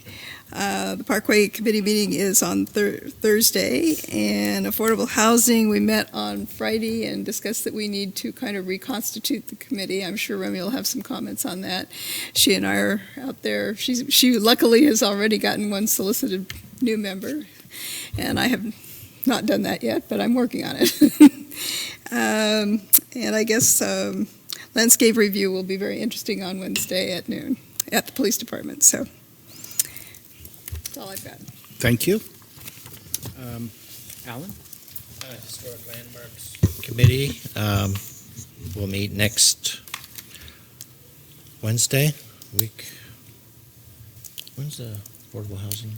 The Parkway Committee meeting is on Thursday, and affordable housing, we met on Friday and discussed that we need to kind of reconstitute the committee. I'm sure Remy will have some comments on that. She and I are out there. She luckily has already gotten one solicited new member, and I have not done that yet, but I'm working on it. And I guess landscape review will be very interesting on Wednesday at noon at the police department. So that's all I've got. Thank you. Alan? Historic Landmarks Committee will meet next Wednesday week. When's the affordable housing?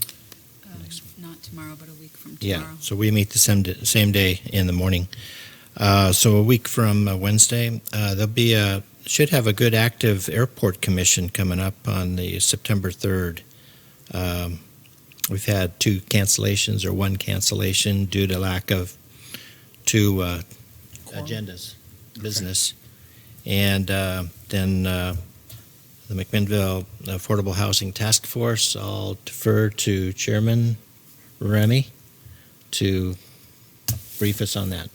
Not tomorrow, but a week from tomorrow. Yeah, so we meet the same day in the morning. So a week from Wednesday, there'll be should have a good active airport commission coming up on the September 3rd. We've had 2 cancellations or 1 cancellation due to lack of 2 agendas, business. And then the McMinnville Affordable Housing Task Force, I'll defer to Chairman Remy to brief us on that.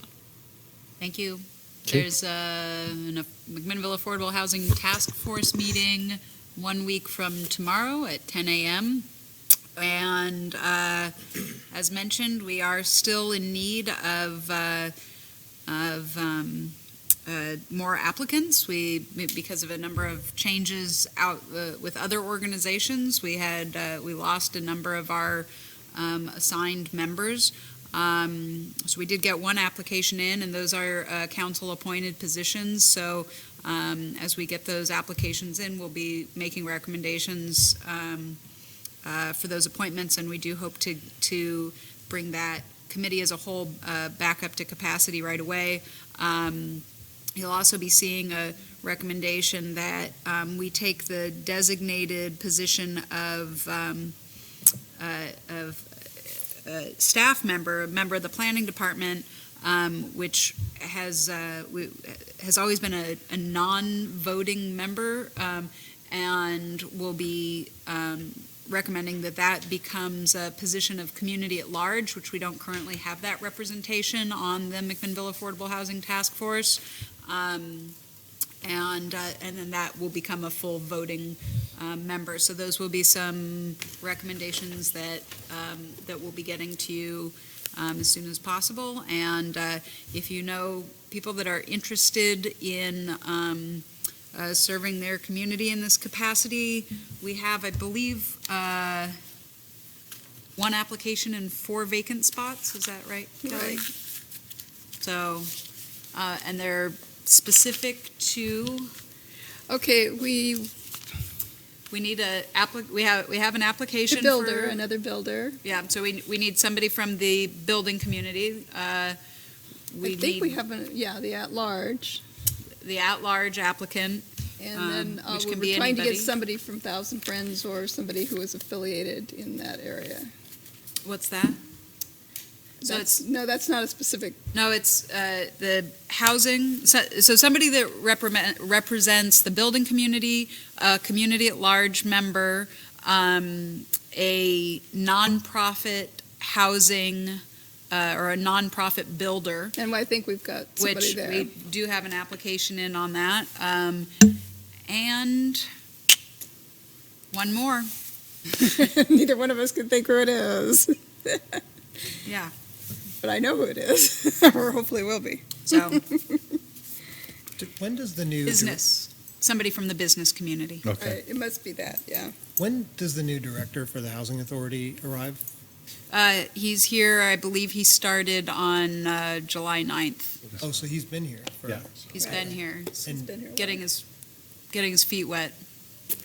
Thank you. Okay. There's a McMinnville Affordable Housing Task Force meeting 1 week from tomorrow at 10 a.m. And as mentioned, we are still in need of more applicants. Because of a number of changes out with other organizations, we lost a number of our assigned members. So we did get 1 application in, and those are council-appointed positions. So as we get those applications in, we'll be making recommendations for those appointments, and we do hope to bring that committee as a whole back up to capacity right away. You'll also be seeing a recommendation that we take the designated position of staff member, a member of the planning department, which has always been a non-voting member, and will be recommending that becomes a position of community at large, which we don't currently have that representation on the McMinnville Affordable Housing Task Force. And then that will become a full voting member. So those will be some recommendations that we'll be getting to you as soon as possible. And if you know people that are interested in serving their community in this capacity, we have, I believe, 1 application and 4 vacant spots. Is that right, Kelly? Right. So, and they're specific to. Okay, we We need we have an application A builder, for, another builder. yeah, so we need somebody from the building community. I think we have, the at-large. The at-large applicant. And then which we can were be trying to anybody. get somebody from Thousand Friends or somebody who is affiliated in that area. What's that? So That's not a specific, No, it's the housing, so somebody that represents the building community, a community at large member, a nonprofit housing, or a nonprofit builder, and I think we've got somebody which there. we do have an application in on that. And one more, Neither one of us can think who it is, yeah, but I know who it is, or hopefully will be. so When does the new business, somebody from the business community. Okay. It must be that, yeah. When does the new director for the housing authority arrive? He's here, I believe he started on July 9th. Oh, so he's been here. Yeah. He's Right. been here, He's And- been here a getting his feet wet,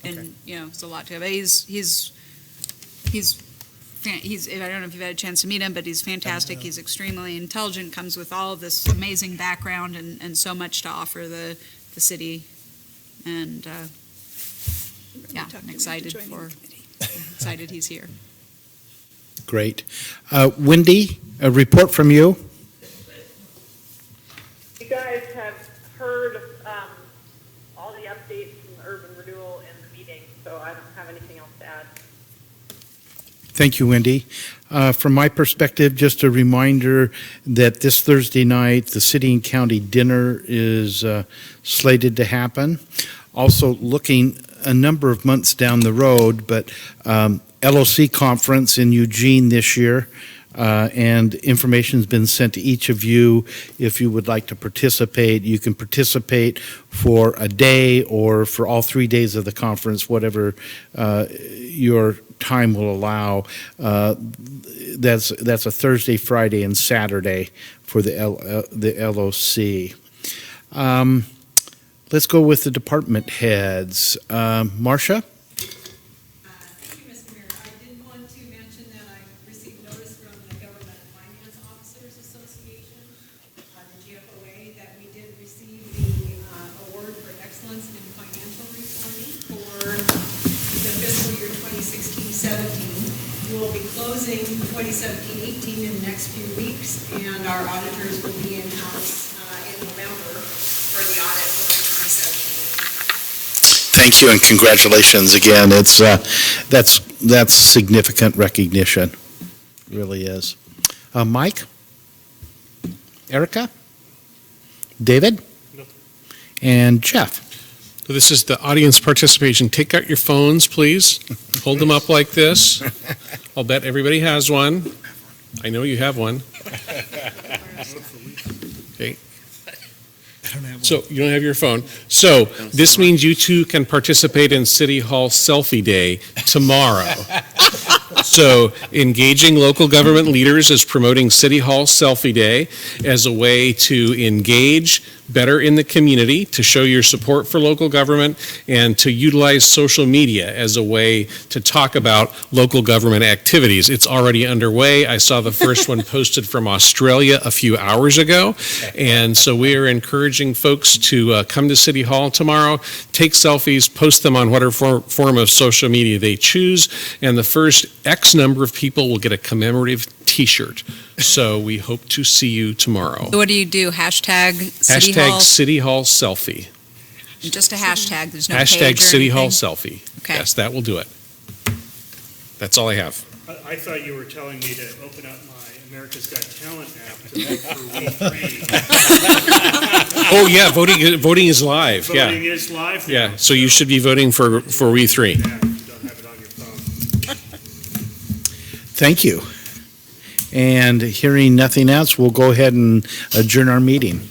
and Okay. it's a lot to. But he's I don't know if you've had a chance to meet him, but he's fantastic. know. He's extremely intelligent. Comes with all of this amazing background and so much to offer the city, and while. yeah, Talked I'm him into excited joining the for committee. excited he's here. Great. Wendy, a report from you? You guys have heard all the updates from Urban Renewal in the meeting, so I don't have anything else to add. Thank you, Wendy. From my perspective, just a reminder that this Thursday night, the city and county dinner is slated to happen. Also, looking a number of months down the road, but LOC conference in Eugene this year, and information's been sent to each of you. If you would like to participate, you can participate for a day or for all 3 days of the conference, whatever your time will allow. That's a Thursday, Friday, and Saturday for the LOC. Let's go with the department heads. Marcia? Thank you, Mr. Mayor. I did want to mention that I received notice from the Government Finance Officers Association, the GFOA, that we did receive the award for excellence in financial reporting for the fiscal year 2016-17. We will be closing 2017-18 in the next few weeks, and our auditors will be in-house in November for the audit for 2017. Thank you and congratulations again. It's that's significant recognition, it really is. Mike, Erica, David, and Jeff. So this is the audience participation. Take out your phones, please. Hold them up like this. I'll bet everybody has one. I know you have one. Okay. I don't have one. So you don't have your phone. So this means you two can participate in City Hall Selfie Day tomorrow. So engaging local government leaders is promoting City Hall Selfie Day as a way to engage better in the community, to show your support for local government, and to utilize social media as a way to talk about local government activities. It's already underway. I saw the first one posted from Australia a few hours ago. And so we are encouraging folks to come to City Hall tomorrow, take selfies, post them on whatever form of social media they choose, and the first X number of people will get a commemorative T-shirt. So we hope to see you tomorrow. So what do you do? Hashtag City Hashtag Hall? City Hall Selfie. Just a hashtag, there's no page Hashtag or City Hall anything? Selfie. Okay. Yes, that will do it. That's all I have. I thought you were telling me to open up my America's Got Talent app to vote for We3. Oh, yeah, voting is live, yeah. Voting is live now. Yeah, so you should be voting for We3. Yeah, don't have it on your phone. Thank you. And hearing nothing else, we'll go ahead and adjourn our meeting.